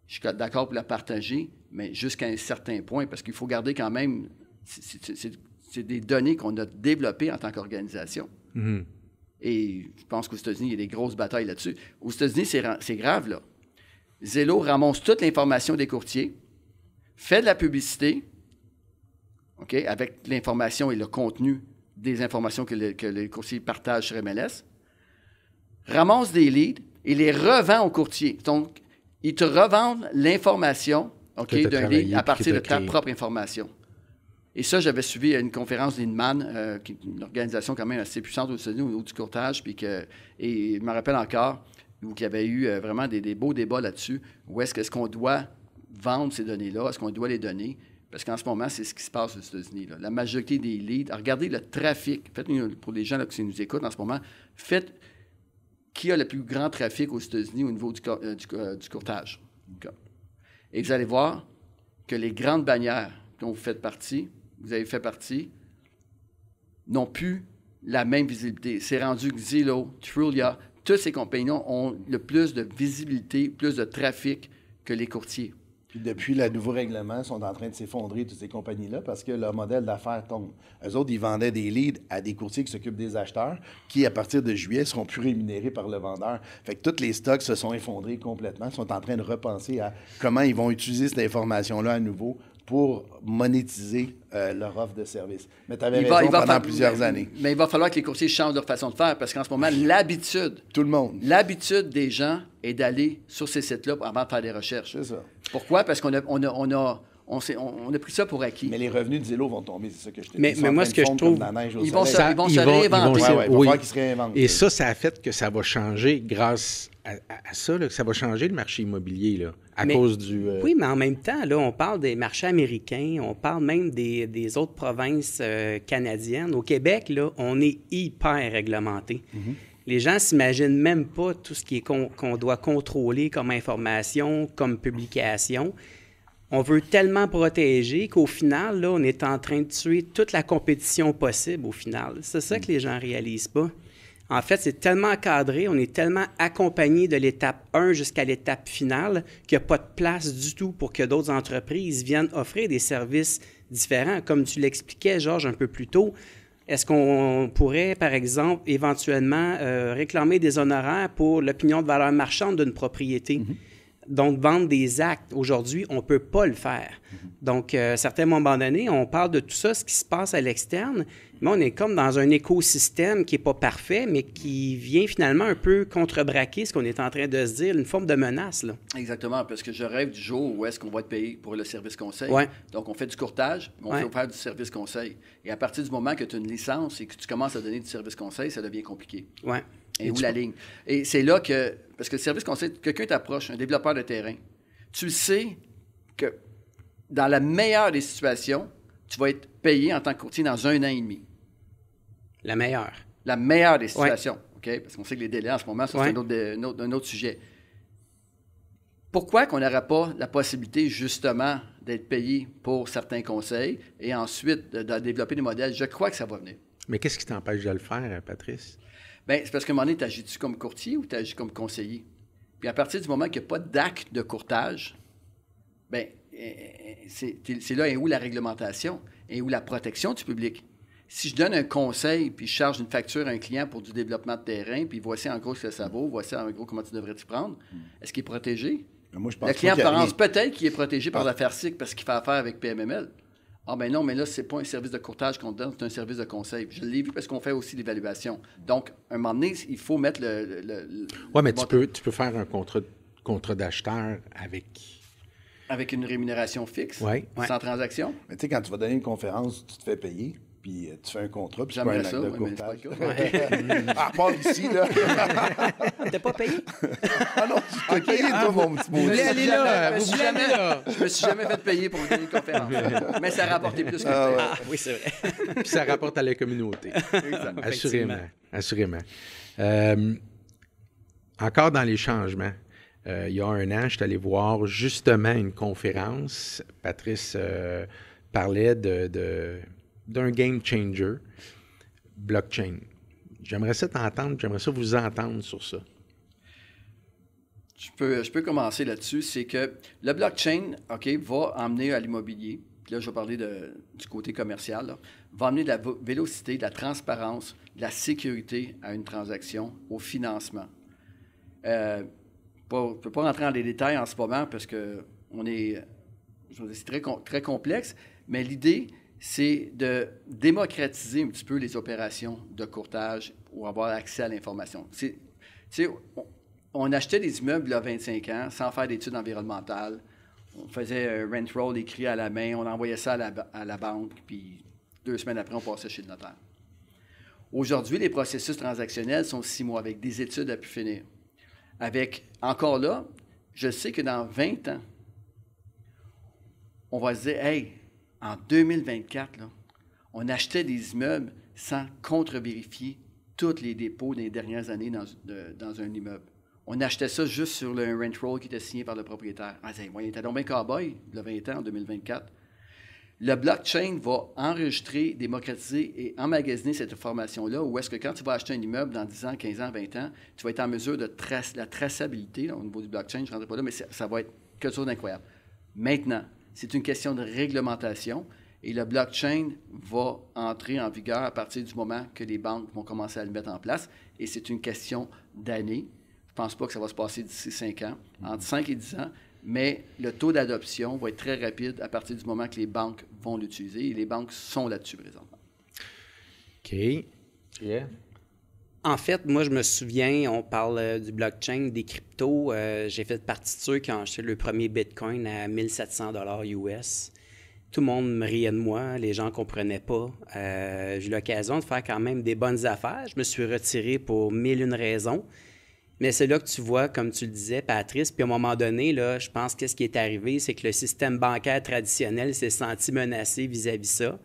je suis d'accord pour la partager, mais jusqu'à un certain point, parce qu'il faut garder quand même, c'est des données qu'on a développées en tant qu'organisation. Mm-hmm. Et je pense qu'aux États-Unis, il y a des grosses batailles là-dessus. Aux États-Unis, c'est grave, là. Zillow ramasse toute l'information des courtiers, fait de la publicité, OK, avec l'information et le contenu des informations que les courtiers partagent sur MLS, ramasse des leads et les revend aux courtiers. Donc, ils te revendent l'information, OK, d'un lead à partir de ta propre information. Et ça, j'avais suivi une conférence d'Inman, qui est une organisation quand même assez puissante aux États-Unis au niveau du courtage, et je me rappelle encore qu'il y avait eu vraiment des beaux débats là-dessus. Où est-ce qu'on doit vendre ces données-là? Est-ce qu'on doit les donner? Parce qu'en ce moment, c'est ce qui se passe aux États-Unis. Là. La majorité des leads, regardez le trafic. Faites, pour les gens là, qui nous écoutent en ce moment, faites qui a le plus grand trafic aux États-Unis au niveau du courtage. Et vous allez voir que les grandes bannières dont vous avez fait partie, n'ont plus la même visibilité. C'est rendu que Zillow, Trulia, toutes ces compagnies-là ont le plus de visibilité, plus de trafic que les courtiers. Puis depuis le nouveau règlement, ils sont en train de s'effondrer, toutes ces compagnies-là, parce que leur modèle d'affaires tombe. Eux autres, ils vendaient des leads à des courtiers qui s'occupent des acheteurs, qui, à partir de juillet, seront plus rémunérés par le vendeur. Fait que tous les stocks se sont effondrés complètement. Ils sont en train de repenser à comment ils vont utiliser cette information-là à nouveau pour monétiser leur offre de service. Mais tu avais raison pendant plusieurs années. Mais il va falloir que les courtiers changent leur façon de faire, parce qu'en ce moment, l'habitude des gens est d'aller sur ces sites-là avant de faire des recherches. C'est ça. Pourquoi? Parce qu'on a pris ça pour acquis. Mais les revenus de Zillow vont tomber, c'est ça que je te dis. Mais moi, ce que je trouve... Ils vont se réinventer. Il va falloir qu'ils se réinventent. Et ça a fait que ça va changer grâce à ça, là, que ça va changer le marché immobilier, là, cause du... Oui, mais en même temps, là, on parle des marchés américains, on parle même des autres provinces canadiennes. Au Québec, là, on est hyper réglementé. Mm-hmm. Les gens ne s'imaginent même pas tout ce qui est qu'on doit contrôler comme information, comme publication. On veut tellement protéger qu'au final, là, on est en train de tuer toute la compétition possible au final. C'est ça que les gens ne réalisent pas. En fait, c'est tellement cadré, on est tellement accompagné de l'étape 1 jusqu'à l'étape finale qu'il n'y a pas de place du tout pour que d'autres entreprises viennent offrir des services différents. Comme tu l'expliquais, Georges, un peu plus tôt, est-ce qu'on pourrait, par exemple, éventuellement réclamer des honoraires pour l'opinion de valeur marchande d'une propriété? Mm-hmm. Donc, vendre des actes, aujourd'hui, on ne peut pas le faire. Donc, à un certain moment donné, on parle de tout ça, ce qui se passe à l'externe, mais on est comme dans un écosystème qui n'est pas parfait, mais qui vient finalement un peu contrebraquer ce qu'on est en train de se dire, une forme de menace, là. Exactement, parce que je rêve du jour où est-ce qu'on va être payé pour le service conseil. Ouais. Donc, on fait du courtage, mais on Ouais. fait faire du service conseil. Et à partir du moment que tu as une licence et que tu commences à donner du service conseil, ça devient compliqué. Ouais. Et où la ligne? Et c'est là que, parce que le service conseil, quelqu'un t'approche, un développeur de terrain, tu le sais que dans la meilleure des situations, tu vas être payé en tant que courtier dans 1 an et demi. La meilleure. La meilleure des situations, OK? Parce qu'on sait que les délais en ce moment, ça, Ouais. c'est un autre sujet. Pourquoi qu'on n'aurait pas la possibilité, justement, d'être payé pour certains conseils et ensuite de développer des modèles? Je crois que ça va venir. Mais qu'est-ce qui t'empêche de le faire, Patrice? Bien, c'est parce qu'à un moment donné, t'agis-tu comme courtier ou t'agis comme conseiller? Puis à partir du moment qu'il n'y a pas d'acte de courtage, bien, c'est là où la réglementation et où la protection du public. Si je donne un conseil puis je charge une facture à un client pour du développement de terrain, puis voici en gros ce que ça vaut, voici en gros comment tu devrais t'y prendre, est-ce qu'il est protégé? Moi, je pense Le client pas qu'il y a pense rien. peut-être qu'il est protégé par l'affaire SIC parce qu'il fait affaire avec PMML. Ah ben non, mais là, c'est pas un service de courtage qu'on donne, c'est un service de conseil. Je l'ai vu parce qu'on fait aussi l'évaluation. Donc, à un moment donné, il faut mettre Oui, mais tu peux faire un contrat d'acheteur avec... avec une rémunération fixe, Ouais. sans transaction. Mais tu sais, quand tu vas donner une conférence, tu te fais payer, puis tu fais un contrat, puis tu fais J'aimerais un acte ça, de oui, mais c'est pas courtage. le cas. À part ici, là. T'as pas payé? Ah non, tu t'es payé, toi, mon petit mot. Vous voulez aller là? Je me Vous suis voulez aller jamais- là? Je me suis jamais fait payer pour donner une conférence. Mais ça a rapporté plus que je Ah, oui, c'est vrai. Puis ça rapporte à la communauté. Assurément. Assurément. Encore dans les changements, il y a 1 an, je suis allé voir justement une conférence. Patrice parlait d'un game changer, blockchain. J'aimerais ça t'entendre, j'aimerais ça vous entendre sur ça. Je peux commencer là-dessus. C'est que le blockchain, OK, va emmener à l'immobilier, puis là, je vais parler du côté commercial, là, va amener de la vélocité, de la transparence, de la sécurité à une transaction, au financement. Je ne peux pas rentrer dans les détails en ce moment parce que c'est très complexe, mais l'idée, c'est de démocratiser un petit peu les opérations de courtage pour avoir accès à l'information. Tu sais, on achetait des immeubles il y a 25 ans sans faire d'études environnementales. On faisait un rent roll écrit à la main, on envoyait ça à la banque, puis 2 semaines après, on passait chez le notaire. Aujourd'hui, les processus transactionnels sont 6 mois avec des études à pu finir. Encore là, je sais que dans 20 ans, on va se dire, hey, en 2024, là, on achetait des immeubles sans contre-vérifier tous les dépôts des dernières années dans un immeuble. On achetait ça juste sur le rent roll qui était signé par le propriétaire. Ah, il était donc bien cow-boy, il y a 20 ans, en 2024. Le blockchain va enregistrer, démocratiser et emmagasiner cette information-là, où est-ce que quand tu vas acheter un immeuble dans 10 ans, 15 ans, 20 ans, tu vas être en mesure de la traçabilité, là, au niveau du blockchain, je ne rentre pas là, mais ça va être quelque chose d'incroyable. Maintenant, c'est une question de réglementation et le blockchain va entrer en vigueur à partir du moment que les banques vont commencer à le mettre en place et c'est une question d'années. Je ne pense pas que ça va se passer d'ici 5 ans, entre 5 et 10 ans, mais le taux d'adoption va être très rapide à partir du moment que les banques vont l'utiliser et les banques sont là-dessus présentement. OK. Yeah. En fait, moi, je me souviens, on parle du blockchain, des cryptos. J'ai fait partie de ceux qui ont acheté le premier Bitcoin à 1700 $ US. Tout le monde me riait de moi, les gens ne comprenaient pas. J'ai eu l'occasion de faire quand même des bonnes affaires. Je me suis retiré pour 1001 raisons. Mais c'est là que tu vois, comme tu le disais, Patrice, puis à un moment donné, là, je pense que ce qui est arrivé, c'est que le système bancaire traditionnel s'est senti menacé vis-à-vis ça.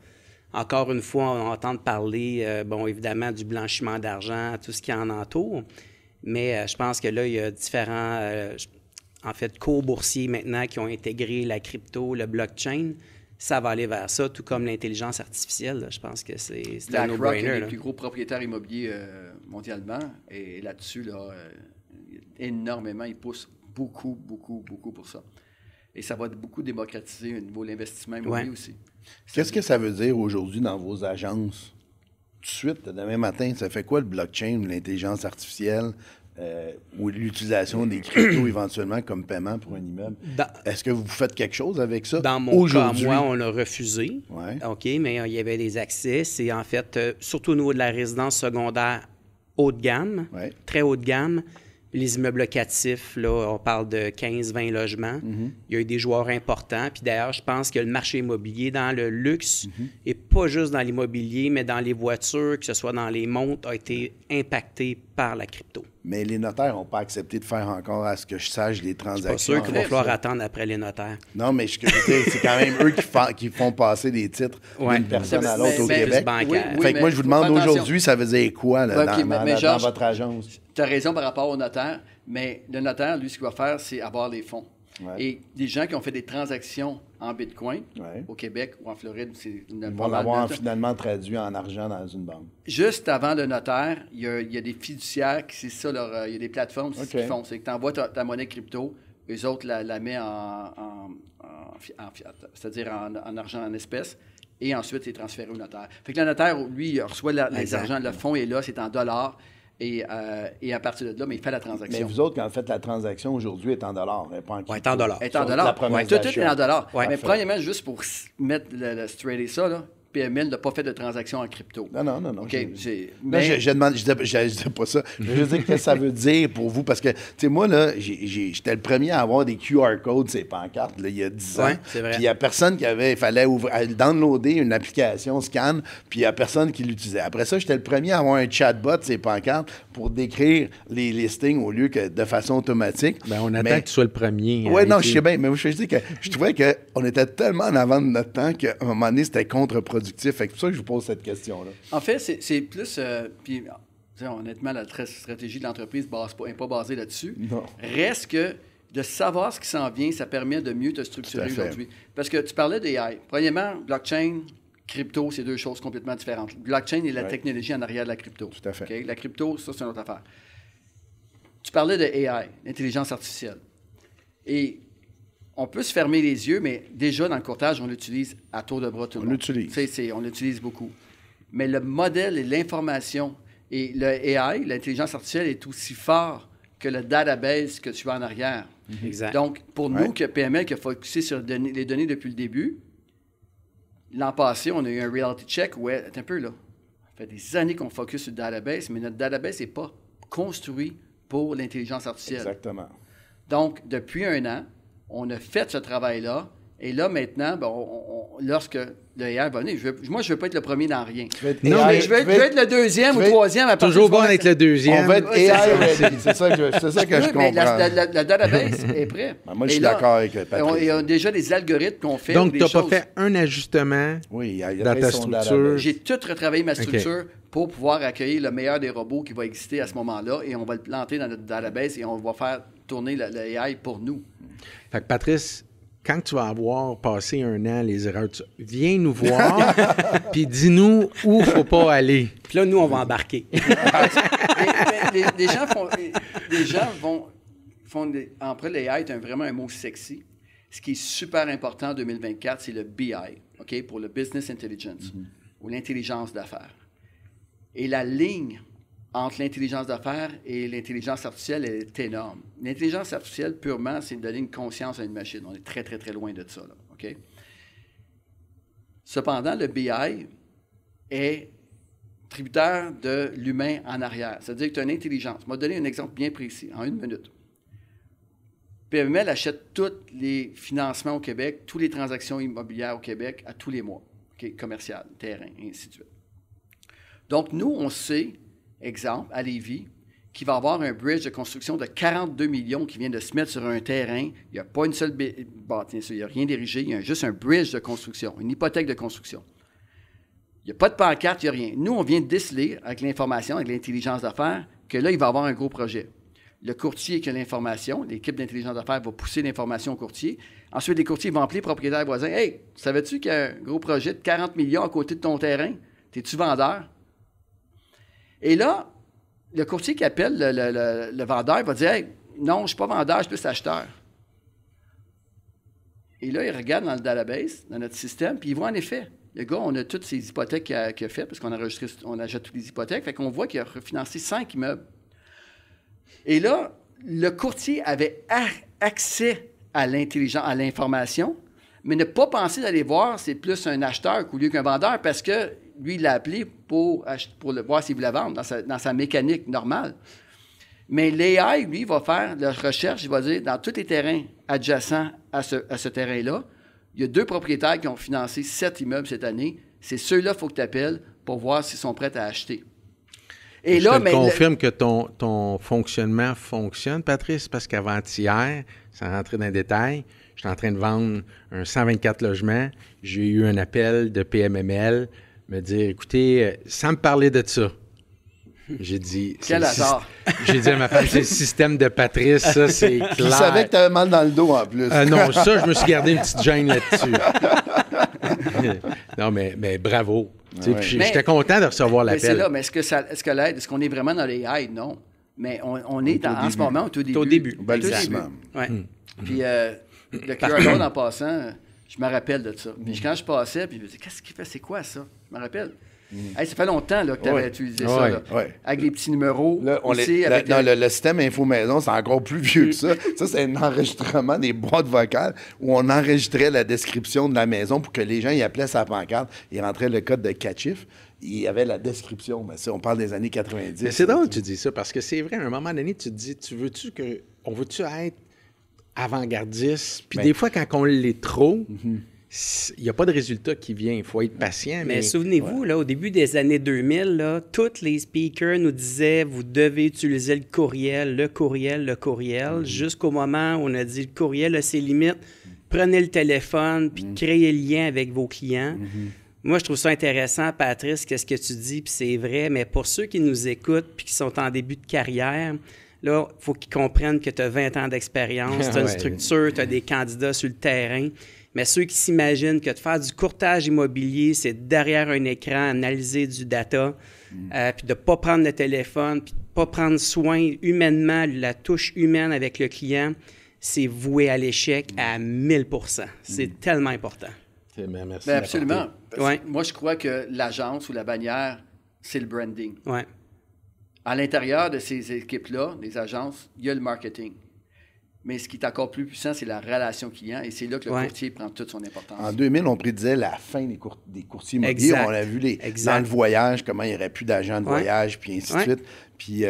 Encore une fois, on entend parler, évidemment, du blanchiment d'argent, tout ce qui en entoure. Mais je pense que là, il y a différents, cours boursiers maintenant qui ont intégré la crypto, le blockchain. Ça va aller vers ça, tout comme l'intelligence artificielle. Là. Je pense que c'est un BlackRock no-brainer. est le là. plus gros propriétaire immobilier mondialement. Et là-dessus, énormément, ils poussent beaucoup pour ça. Et ça va beaucoup démocratiser au niveau de l'investissement immobilier aussi. Qu'est-ce que ça veut dire aujourd'hui dans vos agences? Tout de suite, demain matin, ça fait quoi le blockchain ou l'intelligence artificielle ou l'utilisation des cryptos éventuellement comme paiement pour un immeuble. Est-ce que vous faites quelque chose avec ça? Dans mon cas, moi, on a refusé. Ouais. OK, mais il y avait des accès. C'est en fait, surtout au niveau de la résidence secondaire haut de gamme, très haut de gamme. Les immeubles locatifs, là, on parle de 15-20 logements. Il y a eu des joueurs importants. Puis d'ailleurs, je pense que le marché immobilier dans le luxe, et pas juste dans l'immobilier, mais dans les voitures, que ce soit dans les montres, a été impacté par la crypto. Mais les notaires n'ont pas accepté de faire encore, à ce que je sache, les transactions. C'est pas sûr qu'il va falloir attendre après les notaires. Non, mais c'est quand même eux qui font passer des titres d'une personne à l'autre au Québec. Fait que moi, je vous demande aujourd'hui, ça veut dire quoi là, dans votre agence? Tu as raison par rapport au notaire, mais le notaire, lui, ce qu'il va faire, c'est avoir les fonds. Et des gens qui ont fait des transactions en Bitcoin au Québec ou en Floride, ils vont l'avoir finalement traduit en argent dans une banque. Juste avant le notaire, il y a des fiduciaires, c'est ça, il y a des plateformes qui font. C'est que tu envoies ta monnaie crypto, eux autres la mettent en fiat, c'est-à-dire en argent en espèces, et ensuite c'est transféré au notaire. Fait que le notaire, lui, il reçoit les argent, le fonds est là, c'est en dollars. Et à partir de là, mais il fait la transaction. Mais vous autres, quand vous faites la transaction aujourd'hui, est en dollars. Elle n'est pas en est en dollars. Est en dollars. Tout est en dollars. Mais premièrement, juste pour mettre le straighter ça, là, PML n'a pas fait de transaction en crypto. Non. OK. Mais je demande, je disais pas ça. Je veux dire, qu'est-ce que ça veut dire pour vous? Parce que, tu sais, moi, là, j'étais le premier à avoir des QR codes, ces pancartes, là, il y a 10 ans. C'est vrai. Puis il n'y a personne il fallait downloader une application scan, puis il n'y a personne qui l'utilisait. Après ça, j'étais le premier à avoir un chatbot, ces pancartes, pour décrire les listings au lieu que de façon automatique. Bien, on attend que tu sois le premier. Oui, non, je sais bien, mais je dis que je trouvais qu'on était tellement en avant de notre temps qu'à un moment donné, c'était contre-productif. C'est pour ça que je vous pose cette question-là. En fait, c'est plus... puis, honnêtement, la stratégie de l'entreprise n'est pas basée là-dessus. Non. Reste que de savoir ce qui s'en vient, ça permet de mieux te structurer aujourd'hui. Parce que tu parlais d'AI. Premièrement, blockchain, crypto, c'est deux choses complètement différentes. Blockchain est la technologie en arrière de la crypto. Tout à fait. Okay? La crypto, ça, c'est une autre affaire. Tu parlais de AI, l'intelligence artificielle. Et on peut se fermer les yeux, mais déjà, dans le courtage, on l'utilise à tour de bras tout le monde. On l'utilise beaucoup. Mais le modèle et l'information et le AI, l'intelligence artificielle, est aussi fort que le database que tu as en arrière. Exact. Donc, pour nous, que PML qui a focusé sur les données depuis le début, l'an passé, on a eu un reality check où, un peu là, ça fait des années qu'on focus sur le database, mais notre database n'est pas construit pour l'intelligence artificielle. Exactement. Donc, depuis un an, on a fait ce travail-là. Et là, maintenant, lorsque le AI va venir, moi, je ne veux pas être le premier dans rien. Je veux être le deuxième ou troisième. Toujours bon d'être le deuxième. On va être AI ready. C'est ça que je comprends. Mais la database est prêt. Moi, je suis d'accord avec Patrick. Il y a déjà des algorithmes qu'on fait. Donc, tu n'as pas fait un ajustement dans ta structure? J'ai tout retravaillé ma structure pour pouvoir accueillir le meilleur des robots qui va exister à ce moment-là. Et on va le planter dans notre database et on va faire tourner le AI pour nous. Fait que Patrice, quand tu vas avoir passé un an les erreurs, viens nous voir, puis dis-nous où il ne faut pas aller. Puis là, nous, on va embarquer. Les gens font après, l'AI est vraiment un mot sexy. Ce qui est super important en 2024, c'est le BI, OK, pour le Business Intelligence, ou l'intelligence d'affaires. Et la ligne entre l'intelligence d'affaires et l'intelligence artificielle est énorme. L'intelligence artificielle, purement, c'est de donner une conscience à une machine. On est très, très, très loin de ça, là, OK? Cependant, le BI est tributaire de l'humain en arrière. C'est-à-dire que tu as une intelligence. Je vais te donner un exemple bien précis, en 1 minute. PML achète tous les financements au Québec, toutes les transactions immobilières au Québec à tous les mois, OK? Commerciales, terrain, et ainsi de suite. Donc, nous, on sait... Exemple, à Lévis, qui va avoir un bridge de construction de 42 millions qui vient de se mettre sur un terrain. Il n'y a pas une seule bâtisse, il n'y a rien d'érigé, il y a juste un bridge de construction, une hypothèque de construction. Il n'y a pas de pancarte, il n'y a rien. Nous, on vient de déceler avec l'information, avec l'intelligence d'affaires, que là, il va y avoir un gros projet. Le courtier qui a l'information, l'équipe d'intelligence d'affaires va pousser l'information au courtier. Ensuite, les courtiers vont appeler le propriétaire voisin. « Hey, savais-tu qu'il y a un gros projet de 40 millions à côté de ton terrain? T'es-tu vendeur? » Et là, le courtier qui appelle le vendeur va dire « Hey, non, je ne suis pas vendeur, je suis plus acheteur. » Et là, il regarde dans le database, dans notre système, puis il voit en effet, le gars, on a toutes ces hypothèques qu'il a faites, parce qu'on a enregistré, on achète toutes les hypothèques, fait qu'on voit qu'il a refinancé 5 immeubles. Et là, le courtier avait accès à l'intelligence, à l'information, mais ne pas penser d'aller voir, c'est plus un acheteur qu'au lieu qu'un vendeur, parce que lui, il l'a appelé pour le voir s'il voulait vendre dans sa mécanique normale. Mais l'AI, lui, va faire la recherche, il va dire, dans tous les terrains adjacents à ce terrain-là, il y a 2 propriétaires qui ont financé 7 immeubles cette année. C'est ceux-là qu'il faut que tu appelles pour voir s'ils sont prêts à acheter. Et je là, te confirme que ton fonctionnement fonctionne, Patrice, parce qu'avant-hier, sans rentrer dans les détails, j'étais en train de vendre un 124 logements. J'ai eu un appel de PMML me dire, écoutez, sans me parler de ça, j'ai dit... Quel hasard! J'ai dit à ma femme, c'est le système de Patrice, ça, c'est clair. Il savait que tu avais mal dans le dos, en plus. Non, ça, je me suis gardé une petite gêne là-dessus. Non, mais bravo. Ouais. J'étais content de recevoir l'appel. C'est là, mais est-ce que l'aide, est-ce qu'on est vraiment dans les AI? Non. Mais on est en ce moment au tout début. Au début. Exactement. Ouais. Puis le QR code, en passant, je me rappelle de ça. Puis quand je passais, puis je me disais, qu'est-ce qu'il fait? C'est quoi ça? Je me rappelle. Hey, ça fait longtemps là, que tu avais utilisé ça, là, avec les petits numéros. Là, le système Info-Maison, c'est encore plus vieux que ça. Ça, c'est un enregistrement des boîtes vocales où on enregistrait la description de la maison pour que les gens y appelaient sa pancarte. Ils rentraient le code de 4 chiffres. Il y avait la description. Mais ça, on parle des années 90. Mais c'est drôle que tu dis ça, parce que c'est vrai, à un moment donné, tu te dis, on veut-tu être avant-gardiste? Puis des fois, quand on l'est trop... il n'y a pas de résultat qui vient. Il faut être patient. Mais souvenez-vous, là, au début des années 2000, là, tous les speakers nous disaient « Vous devez utiliser le courriel, jusqu'au moment où on a dit « Le courriel a ses limites. Prenez le téléphone puis créez le lien avec vos clients. Moi, je trouve ça intéressant, Patrice, qu'est-ce que tu dis, puis c'est vrai. Mais pour ceux qui nous écoutent puis qui sont en début de carrière, là, il faut qu'ils comprennent que tu as 20 ans d'expérience, tu as une structure, tu as des candidats sur le terrain. Mais ceux qui s'imaginent que de faire du courtage immobilier, c'est derrière un écran, analyser du data, puis de ne pas prendre le téléphone, puis de ne pas prendre soin humainement, la touche humaine avec le client, c'est voué à l'échec à 1000 %. C'est tellement important. Merci. Bien, absolument. Moi, je crois que l'agence ou la bannière, c'est le branding. Ouais. À l'intérieur de ces équipes-là, les agences, il y a le marketing. Mais ce qui est encore plus puissant, c'est la relation client. Et c'est là que le courtier prend toute son importance. En 2000, on prédisait la fin des courtiers immobiliers. On a vu dans le voyage, comment il n'y aurait plus d'agents de voyage, puis ainsi de suite. Puis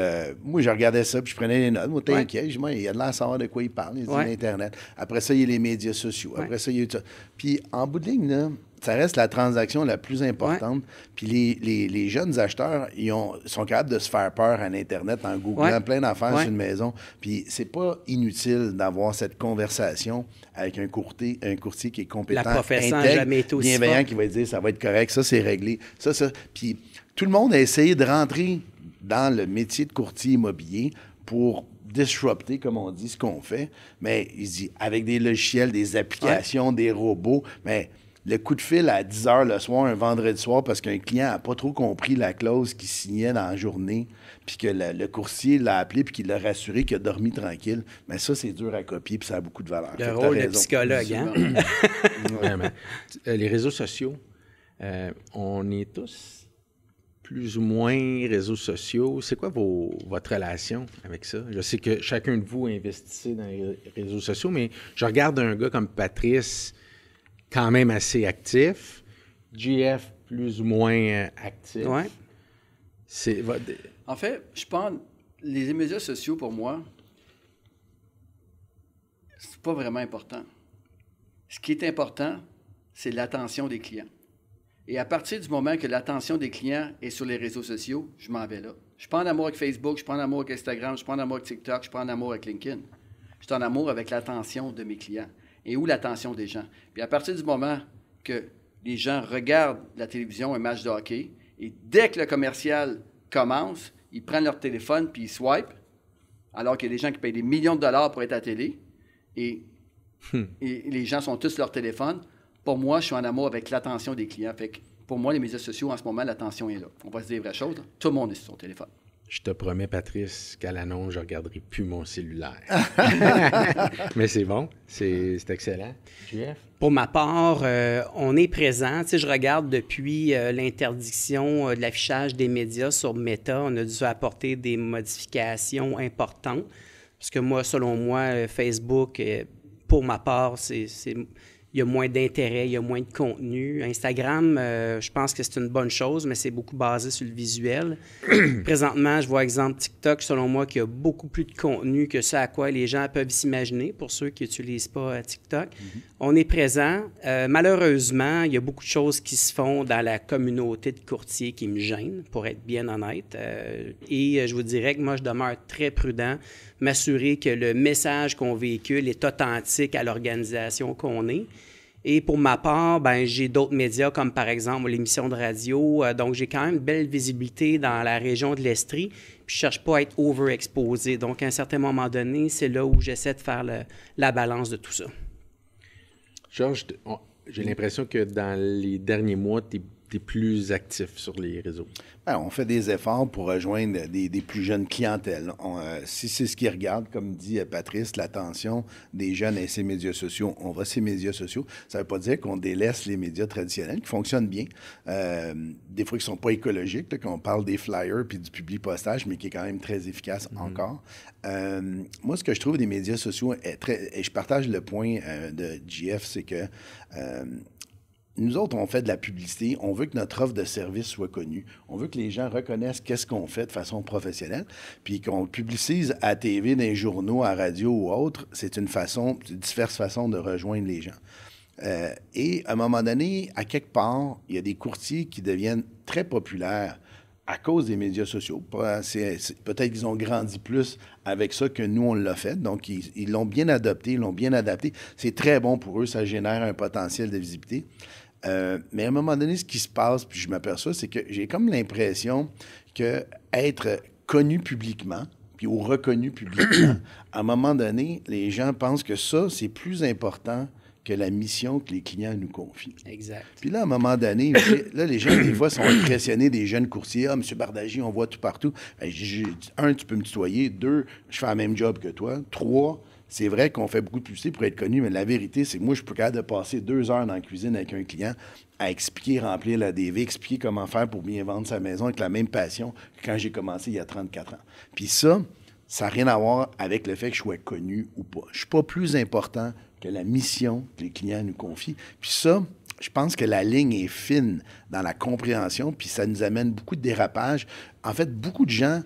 moi, je regardais ça, puis je prenais les notes. Moi, t'inquiète, il y a de l'air à savoir de quoi il parle. Il dit l'Internet. Après ça, il y a les médias sociaux. Après ça, il y a tout ça. Puis en bout de ligne, là, ça reste la transaction la plus importante. Puis les jeunes acheteurs, ils sont capables de se faire peur à l'Internet en googlant plein d'affaires sur une maison. Puis c'est pas inutile d'avoir cette conversation avec un courtier qui est compétent, intègre, bienveillant, qui va dire ça va être correct, ça c'est réglé. Ça. Puis tout le monde a essayé de rentrer dans le métier de courtier immobilier pour disrupter, comme on dit, ce qu'on fait. Mais il dit avec des logiciels, des applications, des robots, mais... Le coup de fil à 10 h le soir, un vendredi soir, parce qu'un client n'a pas trop compris la clause qu'il signait dans la journée, puis que le courtier l'a appelé, puis qu'il l'a rassuré qu'il a dormi tranquille. Mais ça, c'est dur à copier, puis ça a beaucoup de valeur. Le rôle de psychologue, hein? Les réseaux sociaux, on est tous plus ou moins réseaux sociaux. C'est quoi votre relation avec ça? Je sais que chacun de vous investissez dans les réseaux sociaux, mais je regarde un gars comme Patrice, quand même assez actif. GF, plus ou moins actif. Ouais. En fait, je pense les médias sociaux, pour moi, c'est pas vraiment important. Ce qui est important, c'est l'attention des clients. Et à partir du moment que l'attention des clients est sur les réseaux sociaux, je m'en vais là. Je suis pas en amour avec Facebook, je suis pas en amour avec Instagram, je suis pas en amour avec TikTok, je suis pas en amour avec LinkedIn. Je suis en amour avec l'attention de mes clients. Et où l'attention des gens. Puis à partir du moment que les gens regardent la télévision, un match de hockey, et dès que le commercial commence, ils prennent leur téléphone puis ils swipent, alors qu'il y a des gens qui payent des millions de dollars pour être à la télé, et les gens sont tous sur leur téléphone. Pour moi, je suis en amour avec l'attention des clients. Fait que pour moi, les médias sociaux, en ce moment, l'attention est là. On va se dire les vraies choses. Tout le monde est sur son téléphone. Je te promets, Patrice, qu'à l'annonce, je ne regarderai plus mon cellulaire. Mais c'est bon, c'est excellent. JF? Pour ma part, on est présent. Tu sais, je regarde depuis l'interdiction de l'affichage des médias sur Meta. On a dû apporter des modifications importantes. Parce que moi, selon moi, Facebook, pour ma part, il y a moins d'intérêt, il y a moins de contenu. Instagram, je pense que c'est une bonne chose, mais c'est beaucoup basé sur le visuel. Présentement, je vois exemple TikTok, selon moi, qu'il y a beaucoup plus de contenu que ce à quoi les gens peuvent s'imaginer, pour ceux qui n'utilisent pas TikTok. On est présent. Malheureusement, il y a beaucoup de choses qui se font dans la communauté de courtiers qui me gênent, pour être bien honnête. Et je vous dirais que moi, je demeure très prudent, m'assurer que le message qu'on véhicule est authentique à l'organisation qu'on est. Et pour ma part, ben, j'ai d'autres médias comme par exemple l'émission de radio. Donc, j'ai quand même une belle visibilité dans la région de l'Estrie. Puis, je ne cherche pas à être overexposé. Donc, à un certain moment donné, c'est là où j'essaie de faire la balance de tout ça. Georges, j'ai l'impression que dans les derniers mois, tu es plus actif sur les réseaux. Ben, on fait des efforts pour rejoindre des plus jeunes clientèles. Si c'est ce qu'ils regardent, comme dit Patrice, l'attention des jeunes et ces médias sociaux, on va ces médias sociaux. Ça ne veut pas dire qu'on délaisse les médias traditionnels qui fonctionnent bien. Des fois, qui ne sont pas écologiques, là, quand on parle des flyers puis du publi-postage, mais qui est quand même très efficace encore. Moi, ce que je trouve des médias sociaux est et je partage le point de JF, c'est que nous autres, on fait de la publicité. On veut que notre offre de service soit connue. On veut que les gens reconnaissent qu'est-ce qu'on fait de façon professionnelle. Puis qu'on publicise à TV, dans les journaux, à radio ou autre, c'est diverses façons de rejoindre les gens. Et à un moment donné, à quelque part, il y a des courtiers qui deviennent très populaires à cause des médias sociaux. Peut-être qu'ils ont grandi plus avec ça que nous, on l'a fait. Donc, ils l'ont bien adopté, ils l'ont bien adapté. C'est très bon pour eux, ça génère un potentiel de visibilité. Mais à un moment donné, ce qui se passe, puis je m'aperçois, c'est que j'ai comme l'impression qu'être connu publiquement, puis ou reconnu publiquement, à un moment donné, les gens pensent que ça, c'est plus important que la mission que les clients nous confient. Exact. Puis là, à un moment donné, là, les gens, des fois, sont impressionnés des jeunes courtiers. « Ah, M. Bardagy, on voit tout partout. » Un, tu peux me tutoyer. 2, je fais le même job que toi. 3, c'est vrai qu'on fait beaucoup de publicité pour être connu, mais la vérité, c'est que moi, je peux capable de passer 2 heures dans la cuisine avec un client à expliquer, remplir la DV, expliquer comment faire pour bien vendre sa maison avec la même passion que quand j'ai commencé il y a 34 ans. Puis ça n'a rien à voir avec le fait que je sois connu ou pas. Je ne suis pas plus important que la mission que les clients nous confient. Puis ça, je pense que la ligne est fine dans la compréhension, puis ça nous amène beaucoup de dérapages. En fait, beaucoup de gens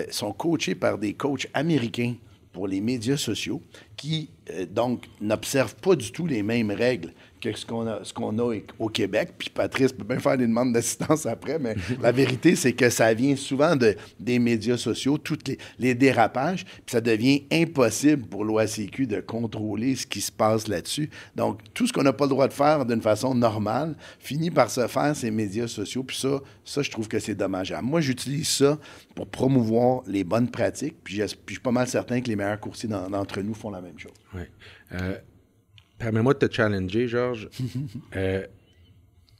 sont coachés par des coachs américains pour les médias sociaux qui, donc, n'observent pas du tout les mêmes règles que ce qu'on a au Québec. Puis Patrice peut bien faire des demandes d'assistance après, mais la vérité, c'est que ça vient souvent des médias sociaux, tous les dérapages, puis ça devient impossible pour l'OACQ de contrôler ce qui se passe là-dessus. Donc, tout ce qu'on n'a pas le droit de faire d'une façon normale finit par se faire ces médias sociaux. Puis ça, je trouve que c'est dommageable. Moi, j'utilise ça pour promouvoir les bonnes pratiques, puis je suis pas mal certain que les meilleurs courtiers d'entre nous font la même chose. Oui. Permets-moi de te challenger, Georges. Tu as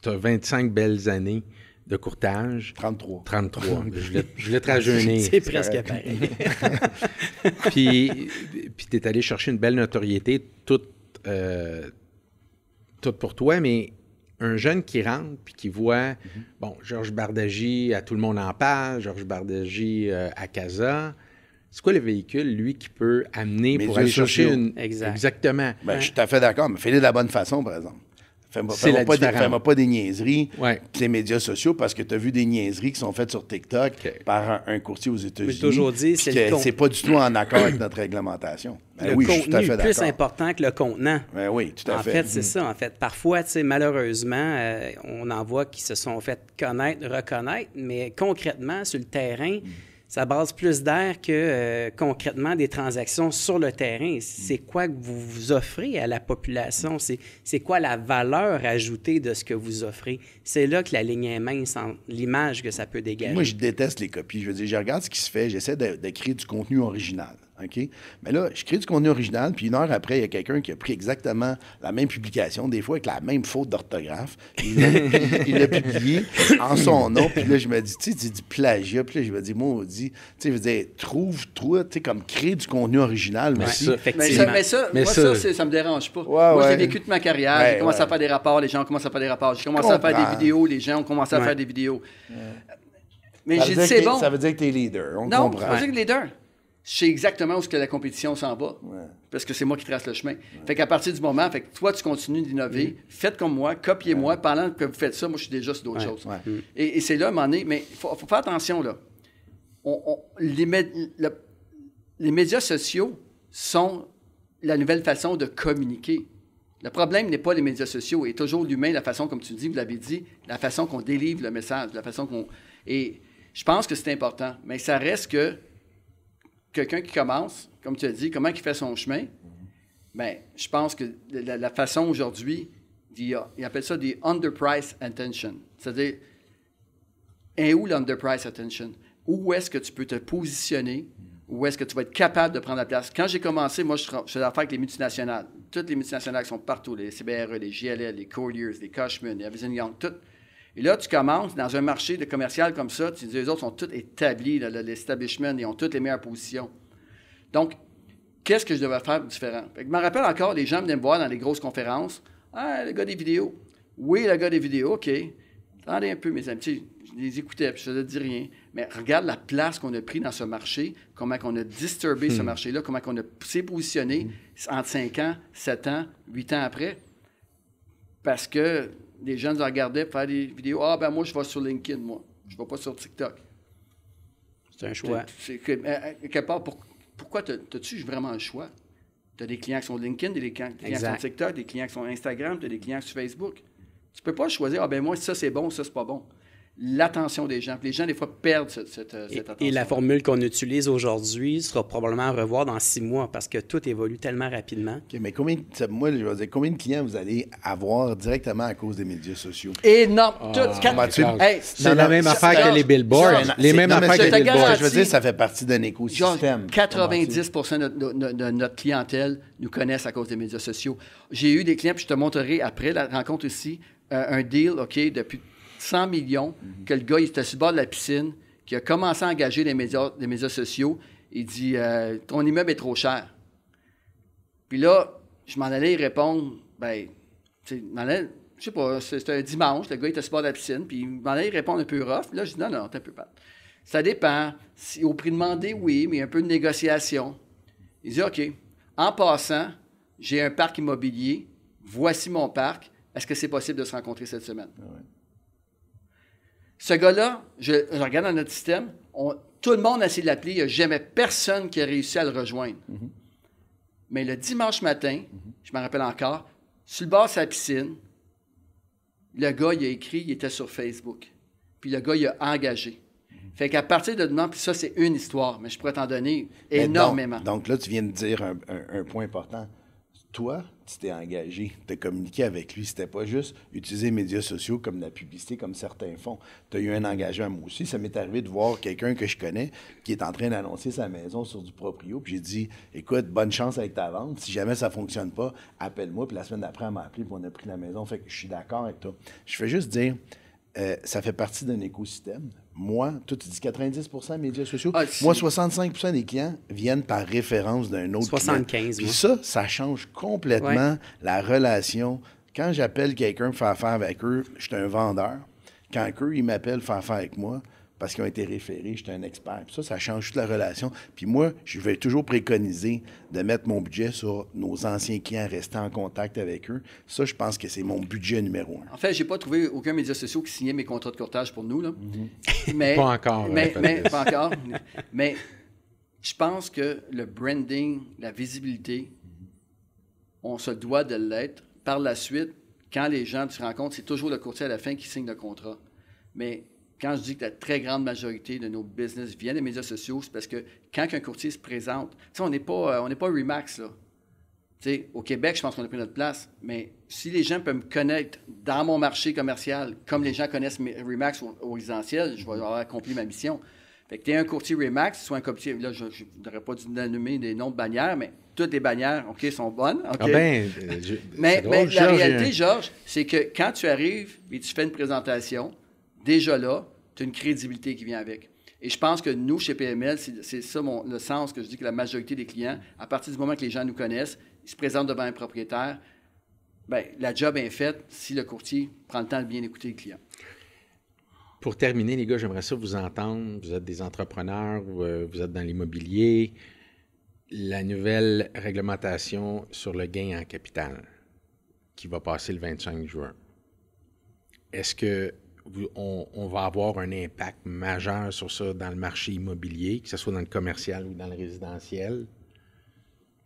25 belles années de courtage. 33. 33. Je voulais te rajeunir. C'est presque pareil. Puis tu es allé chercher une belle notoriété, toute pour toi, mais un jeune qui rentre puis qui voit, bon, Georges Bardagy, à tout le monde en parle, Georges Bardagy à Casa. C'est quoi le véhicule, lui, qui peut amener pour aller chercher une... Exact. Exactement. Ben, je suis tout à fait d'accord, mais fais-le de la bonne façon, par exemple. Fais-moi pas des niaiseries, ces médias sociaux, parce que tu as vu des niaiseries qui sont faites sur TikTok par un courtier aux États-Unis. J'ai toujours dit, c'est pas du tout en accord avec notre réglementation. Le contenu est plus important que le contenant. Ben oui, tout à fait. En fait, c'est ça. En fait, parfois, malheureusement, on en voit qui se sont fait connaître, reconnaître, mais concrètement, sur le terrain, ça base plus d'air que concrètement des transactions sur le terrain. C'est quoi que vous offrez à la population? C'est quoi la valeur ajoutée de ce que vous offrez? C'est là que la ligne est mince entre l'image que ça peut dégager. Moi, je déteste les copies. Je veux dire, je regarde ce qui se fait, j'essaie de créer du contenu original. OK? Mais là, je crée du contenu original, puis 1 heure après, il y a quelqu'un qui a pris exactement la même publication, des fois avec la même faute d'orthographe. Il l'a publié en son nom, puis là, je me dis, tu sais, c'est du plagiat. Puis là, je me dis, maudit, tu sais, je veux dire, trouve-toi, tu sais, comme créer du contenu original, mais aussi. Ça me dérange pas. Moi, j'ai vécu toute ma carrière. J'ai commencé à faire des rapports, les gens ont commencé à faire des rapports. J'ai commencé à faire des vidéos, les gens ont commencé à faire des vidéos. Mais j'ai dit, c'est bon. Ça veut dire que tu es leader, on comprend. Non, ça veut dire que leader. Je sais exactement où est-ce que la compétition s'en va. Parce que c'est moi qui trace le chemin. Fait qu'à partir du moment, fait que toi, tu continues d'innover, faites comme moi, copiez-moi. Pendant que vous faites ça, moi, je suis déjà sur d'autres choses. Et c'est là, à un moment donné, mais il faut faire attention, là. Les médias sociaux sont la nouvelle façon de communiquer. Le problème n'est pas les médias sociaux, est toujours l'humain, la façon, comme tu dis, vous l'avez dit, la façon qu'on délivre le message, la façon qu'on... Et je pense que c'est important, mais ça reste que quelqu'un qui commence, comme tu as dit, comment il fait son chemin, bien, je pense que la façon aujourd'hui, il appelle ça des underprice attention. C'est-à-dire, où l'underprice attention? Où est-ce que tu peux te positionner? Où est-ce que tu vas être capable de prendre la place? Quand j'ai commencé, moi, je faisais affaire avec les multinationales. Toutes les multinationales qui sont partout, les CBRE, les JLL, les Colliers, les Cushman, les Avison Young, toutes. Et là, tu commences dans un marché de commercial comme ça, tu dis, les autres sont tous établis, l'establishment, ils ont toutes les meilleures positions. Donc, qu'est-ce que je devais faire de différent? Je me rappelle encore, les gens venaient me voir dans les grosses conférences. Ah, le gars des vidéos. Oui, le gars des vidéos, OK. Attendez un peu, mes amis. Je les écoutais, puis je ne dis rien. Mais regarde la place qu'on a pris dans ce marché, comment on a disturbé ce marché-là, comment on a s'est positionné entre 5 ans, 7 ans, 8 ans après. Parce que les gens nous regardaient pour faire des vidéos. Ah, ben moi, je vais sur LinkedIn, moi. Je ne vais pas sur TikTok. C'est un choix. Quelque part, pourquoi as-tu vraiment un choix? Tu as des clients qui sont LinkedIn, des clients qui sont TikTok, des clients qui sont Instagram, tu as des clients sur Facebook. Tu ne peux pas choisir, ah ben moi, ça c'est bon, ça c'est pas bon. L'attention des gens. Les gens, des fois, perdent cette attention. Et la formule qu'on utilise aujourd'hui sera probablement à revoir dans 6 mois parce que tout évolue tellement rapidement. OK, mais combien de clients vous allez avoir directement à cause des médias sociaux? Énorme. C'est la même affaire que les billboards. Les mêmes affaires que les billboards. Je veux dire, ça fait partie d'un écosystème. 90% de notre clientèle nous connaissent à cause des médias sociaux. J'ai eu des clients, puis je te montrerai après la rencontre ici, un deal, OK, depuis 100 millions, que le gars, il était sur le bord de la piscine, qui a commencé à engager les médias sociaux. Il dit « Ton immeuble est trop cher. » Puis là, je m'en allais y répondre, je sais pas, c'était un dimanche, le gars, il était sur le bord de la piscine, puis il m'en allait y répondre un peu rough. Là, je dis « Non, t'es un peu pâte. Ça dépend. Si, au prix demandé, oui, mais il y a un peu de négociation. » Il dit « OK. En passant, j'ai un parc immobilier. Voici mon parc. Est-ce que c'est possible de se rencontrer cette semaine? » Ce gars-là, je regarde dans notre système, tout le monde a essayé de l'appeler, il n'y a jamais personne qui a réussi à le rejoindre. Mais le dimanche matin, je me rappelle encore, sur le bord de sa piscine, le gars, il a écrit, il était sur Facebook. Puis le gars, il a engagé. Fait qu'à partir de demain, puis ça, c'est une histoire, mais je pourrais t'en donner énormément. Donc là, tu viens de dire un point important. Toi, tu t'es engagé, tu as communiqué avec lui. C'était pas juste utiliser les médias sociaux comme la publicité, comme certains font. Tu as eu un engagement. Moi aussi, ça m'est arrivé de voir quelqu'un que je connais qui est en train d'annoncer sa maison sur du proprio. Puis j'ai dit, écoute, bonne chance avec ta vente. Si jamais ça ne fonctionne pas, appelle-moi. Puis la semaine d'après, elle m'a appelé puis on a pris la maison. Fait que je suis d'accord avec toi. Je fais juste dire, ça fait partie d'un écosystème. Moi, toi, tu dis 90% des médias sociaux. Moi, 65% des clients viennent par référence d'un autre 75, client. Puis ça change complètement la relation. Quand j'appelle quelqu'un pour faire affaire avec eux, je suis un vendeur. Quand eux, ils m'appellent pour faire affaire avec moi, parce qu'ils ont été référés, je suis un expert. Puis ça change toute la relation. Puis moi, je vais toujours préconiser de mettre mon budget sur nos anciens clients, rester en contact avec eux. Ça, je pense que c'est mon budget numéro 1. En fait, je n'ai pas trouvé aucun média social qui signait mes contrats de courtage pour nous. Là. Mais, pas encore. Pas encore. Mais je pense que le branding, la visibilité, on se doit de l'être. Par la suite, quand les gens tu rencontres, c'est toujours le courtier à la fin qui signe le contrat. Mais quand je dis que la très grande majorité de nos business viennent des médias sociaux, c'est parce que quand un courtier se présente, tu sais, on n'est pas Remax, là. Tu sais, au Québec, je pense qu'on a pris notre place, mais si les gens peuvent me connaître dans mon marché commercial, comme les gens connaissent Remax au résidentiel, je vais avoir accompli ma mission. Fait que tu es un courtier Remax, soit un courtier, là, je n'aurais pas dû nommer des noms de bannières, mais toutes les bannières, OK, sont bonnes. Okay. Ah ben, mais drôle, la réalité, Georges, c'est que quand tu arrives et tu fais une présentation, déjà là, tu as une crédibilité qui vient avec. Et je pense que nous, chez PML, c'est ça le sens que je dis que la majorité des clients, à partir du moment que les gens nous connaissent, ils se présentent devant un propriétaire, bien, la job est faite si le courtier prend le temps de bien écouter le client. Pour terminer, les gars, j'aimerais ça vous entendre. Vous êtes des entrepreneurs, vous êtes dans l'immobilier. La nouvelle réglementation sur le gain en capital qui va passer le 25 juin. Est-ce que on va avoir un impact majeur sur ça dans le marché immobilier, que ce soit dans le commercial ou dans le résidentiel?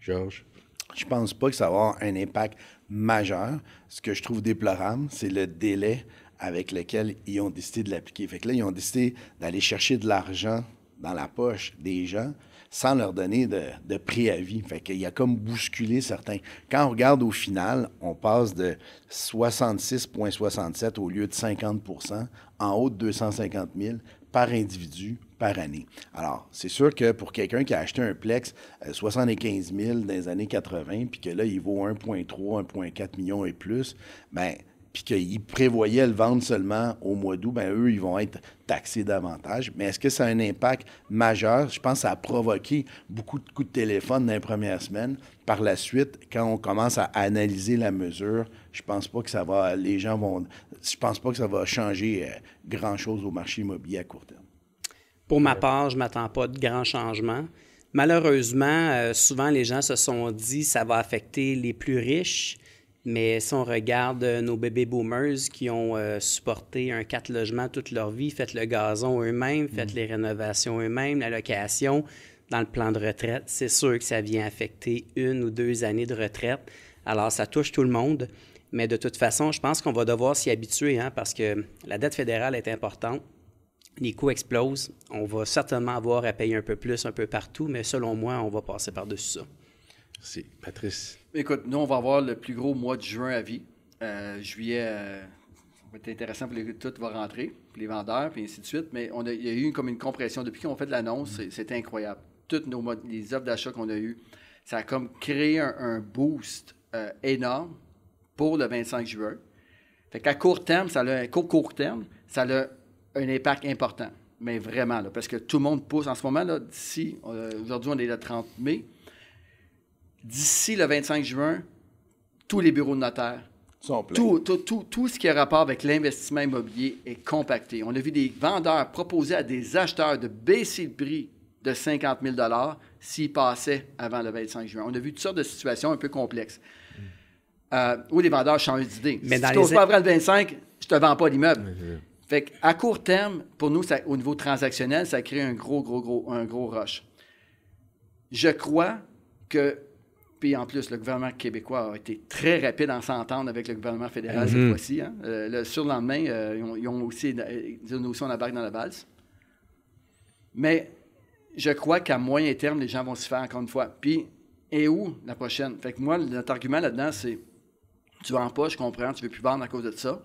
Georges? Je pense pas que ça va avoir un impact majeur. Ce que je trouve déplorable, c'est le délai avec lequel ils ont décidé de l'appliquer. Fait que là, ils ont décidé d'aller chercher de l'argent dans la poche des gens sans leur donner de préavis. Fait qu'il y a comme bousculé certains. Quand on regarde au final, on passe de 66,67 au lieu de 50 % en haut de 250 000 par individu par année. Alors, c'est sûr que pour quelqu'un qui a acheté un Plex 75 000 dans les années 80, puis que là, il vaut 1,3, 1,4 million et plus, bien, puis qu'ils prévoyaient le vendre seulement au mois d'août, bien, eux, ils vont être taxés davantage. Mais est-ce que ça a un impact majeur? Je pense que ça a provoqué beaucoup de coups de téléphone dans les premières semaines. Par la suite, quand on commence à analyser la mesure, je pense pas que ça va... Les gens vont... Je pense pas que ça va changer grand-chose au marché immobilier à court terme. Pour ma part, je ne m'attends pas de grands changements. Malheureusement, souvent, les gens se sont dit que ça va affecter les plus riches. Mais si on regarde nos bébés boomers qui ont supporté un 4 logements toute leur vie, fait le gazon eux-mêmes, fait les rénovations eux-mêmes, la location, dans le plan de retraite, c'est sûr que ça vient affecter 1 ou 2 années de retraite. Alors, ça touche tout le monde. Mais de toute façon, je pense qu'on va devoir s'y habituer parce que la dette fédérale est importante. Les coûts explosent. On va certainement avoir à payer un peu plus un peu partout, mais selon moi, on va passer par-dessus ça. Merci. Patrice? Écoute, nous, on va avoir le plus gros mois de juin à vie. Juillet, ça va être intéressant pour tout va rentrer, pour les vendeurs, puis ainsi de suite. Mais il y a eu comme une compression. Depuis qu'on fait de l'annonce, c'est incroyable. Toutes les offres d'achat qu'on a eues, ça a comme créé un énorme pour le 25 juin. Fait qu'à court terme, ça a un impact important. Mais vraiment, là, parce que tout le monde pousse. En ce moment, là, d'ici, aujourd'hui, on est le 30 mai. D'ici le 25 juin, tous les bureaux de notaire, sont pleins. Tout ce qui a rapport avec l'investissement immobilier est compacté. On a vu des vendeurs proposer à des acheteurs de baisser le prix de 50 000 $ s'ils passaient avant le 25 juin. On a vu toutes sortes de situations un peu complexes où les vendeurs changent d'idée. Mais si tu n'oses pas avant le 25, je ne te vends pas l'immeuble. Fait qu'à court terme, pour nous, au niveau transactionnel, ça crée un gros rush. Je crois que puis en plus, le gouvernement québécois a été très rapide en s'entendre avec le gouvernement fédéral cette fois-ci. Le surlendemain, ils ont aussi on embarque dans la valse. Mais je crois qu'à moyen terme, les gens vont s'y faire encore une fois. Puis, et où la prochaine? Fait que moi, notre argument là-dedans, c'est tu vends pas, je comprends, tu veux plus vendre à cause de ça.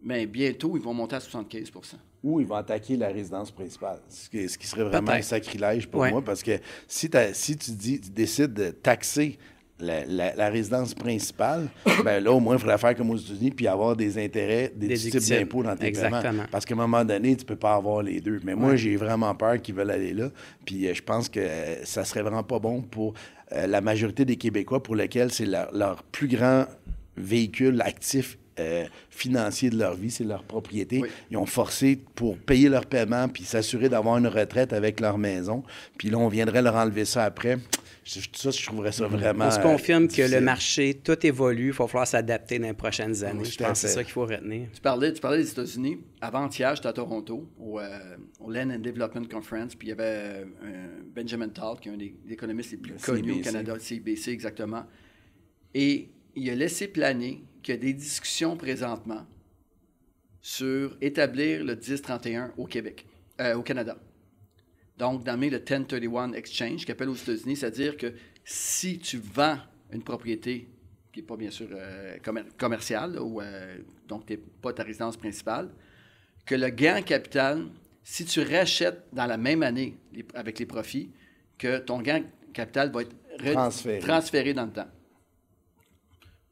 Mais bientôt, ils vont monter à 75 %. Ou ils vont attaquer la résidence principale, ce qui serait vraiment un sacrilège pour moi, parce que si tu décides de taxer la résidence principale, ben là, au moins, il faudrait faire comme aux États-Unis puis avoir des intérêts, des types d'impôts dans tes paiements. Parce qu'à un moment donné, tu ne peux pas avoir les deux. Mais moi, j'ai vraiment peur qu'ils veulent aller là. Puis je pense que ça serait vraiment pas bon pour la majorité des Québécois pour lesquels c'est leur plus grand véhicule actif financier de leur vie, c'est leur propriété. Oui. Ils ont forcé pour payer leur paiement puis s'assurer d'avoir une retraite avec leur maison. Puis là, on viendrait leur enlever ça après. Ça, je trouverais ça vraiment On se confirme que le marché, tout évolue. Il va falloir s'adapter dans les prochaines années. Je pense que c'est ça qu'il faut retenir. Tu parlais des États-Unis. Avant-hier, j'étais à Toronto, au Land and Development Conference, puis il y avait Benjamin Tal, qui est un des économistes les plus connus au Canada, CIBC exactement. Et il a laissé planer qu'il y a des discussions présentement sur établir le 1031 au Québec, au Canada. Donc, d'amener le 1031 Exchange, qui appelle aux États-Unis, c'est-à-dire que si tu vends une propriété qui n'est pas bien sûr commerciale, ou donc tu n'es pas ta résidence principale, que le gain en capital si tu rachètes dans la même année avec les profits, que ton gain capital va être transféré dans le temps.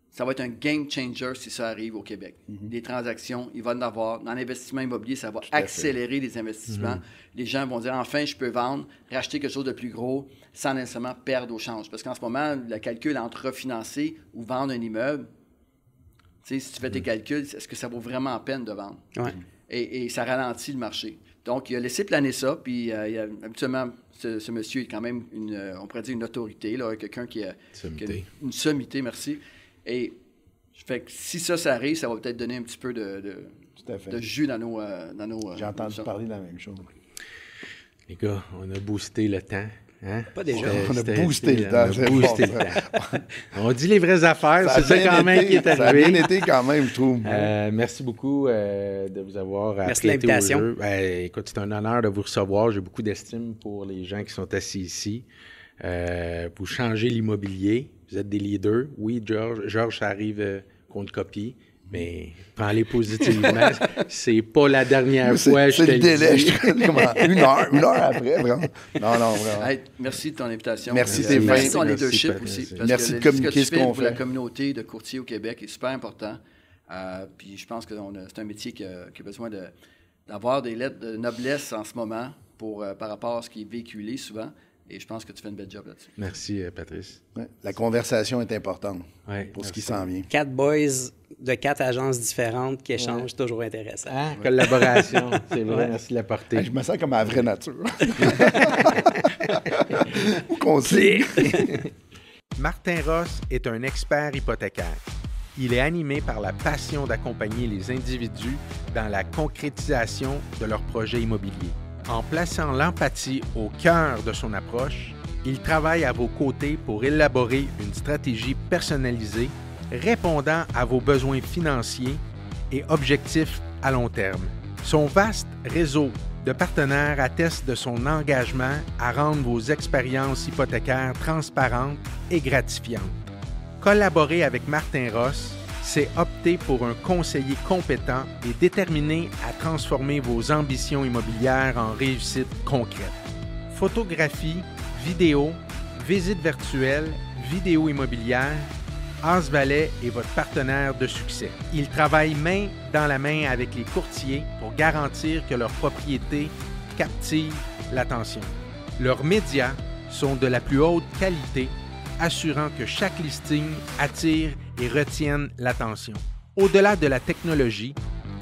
Ça va être un game changer si ça arrive au Québec. Des transactions, il va en avoir. Dans l'investissement immobilier, ça va accélérer les investissements. Les gens vont dire, enfin, je peux vendre, racheter quelque chose de plus gros sans nécessairement perdre au change. Parce qu'en ce moment, le calcul entre refinancer ou vendre un immeuble, tu sais, si tu fais tes calculs, est-ce que ça vaut vraiment la peine de vendre? Ouais. Et ça ralentit le marché. Donc, il a laissé planer ça, puis habituellement, ce monsieur est quand même, on pourrait dire, une autorité, là, quelqu'un qui a une sommité, merci. Et fait que si ça arrive, ça va peut-être donner un petit peu de jus dans nos J'ai entendu parler de la même chose. Les gars, on a boosté le temps. Hein? Pas déjà. On a boosté le temps. On dit les vraies affaires, c'est ça quand même qui est arrivé. Ça a bien été quand même, je trouve. Merci beaucoup de vous avoir Merci de l'invitation. au jeu. Écoute, c'est un honneur de vous recevoir. J'ai beaucoup d'estime pour les gens qui sont assis ici. Vous changez l'immobilier. Vous êtes des leaders. Oui, Georges, ça arrive qu'on te copie, mais prends-les positivement. C'est pas la dernière fois, je te le dis. C'est le délai. Une heure après, vraiment. Non, vraiment. Hey, merci de ton invitation. Merci, Stéphane. Merci de ton leadership aussi. Merci de communiquer ce qu'on pour fait. La communauté de courtiers au Québec est super important. Puis je pense que c'est un métier qui a besoin d'avoir des lettres de noblesse en ce moment par rapport à ce qui est véhiculé souvent. Et je pense que tu fais une belle job là-dessus. Merci, Patrice. Ouais, la conversation est importante pour ce qui s'en vient. 4 boys de 4 agences différentes qui échangent, toujours intéressant. Hein? Collaboration, c'est vrai, merci de l'apporter. Je me sens comme à la vraie nature. Où qu'on sait. Martin Ross est un expert hypothécaire. Il est animé par la passion d'accompagner les individus dans la concrétisation de leurs projets immobiliers. En plaçant l'empathie au cœur de son approche, il travaille à vos côtés pour élaborer une stratégie personnalisée répondant à vos besoins financiers et objectifs à long terme. Son vaste réseau de partenaires atteste de son engagement à rendre vos expériences hypothécaires transparentes et gratifiantes. Collaborer avec Martin Ross, c'est opter pour un conseiller compétent et déterminé à transformer vos ambitions immobilières en réussite concrète. Photographie, vidéo, visite virtuelle, vidéo immobilière, Asvalet est votre partenaire de succès. Il travaille main dans la main avec les courtiers pour garantir que leurs propriétés captivent l'attention. Leurs médias sont de la plus haute qualité, assurant que chaque listing attire et retienne l'attention. Au-delà de la technologie,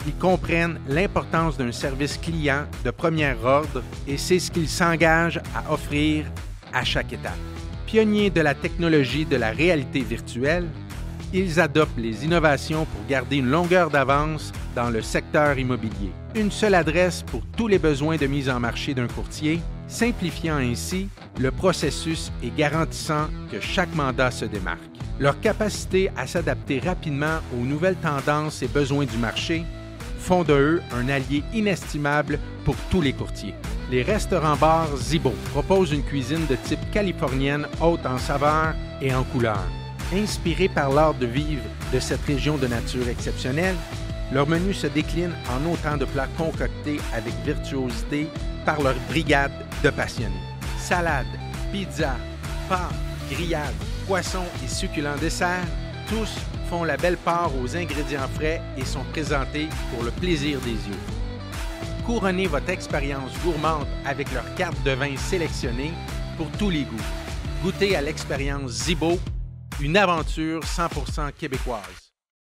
ils comprennent l'importance d'un service client de premier ordre et c'est ce qu'ils s'engagent à offrir à chaque étape. Pionniers de la technologie de la réalité virtuelle, ils adoptent les innovations pour garder une longueur d'avance dans le secteur immobilier. Une seule adresse pour tous les besoins de mise en marché d'un courtier, simplifiant ainsi le processus et garantissant que chaque mandat se démarque. Leur capacité à s'adapter rapidement aux nouvelles tendances et besoins du marché font de eux un allié inestimable pour tous les courtiers. Les restaurants-bars Zibo proposent une cuisine de type californienne haute en saveur et en couleur. Inspirés par l'art de vivre de cette région de nature exceptionnelle, leur menu se décline en autant de plats concoctés avec virtuosité par leur brigade de passionnés. Salade, pizza, pâtes, grillades, poissons et succulents desserts, tous font la belle part aux ingrédients frais et sont présentés pour le plaisir des yeux. Couronnez votre expérience gourmande avec leur carte de vin sélectionnée pour tous les goûts. Goûtez à l'expérience Zibo, une aventure 100% québécoise.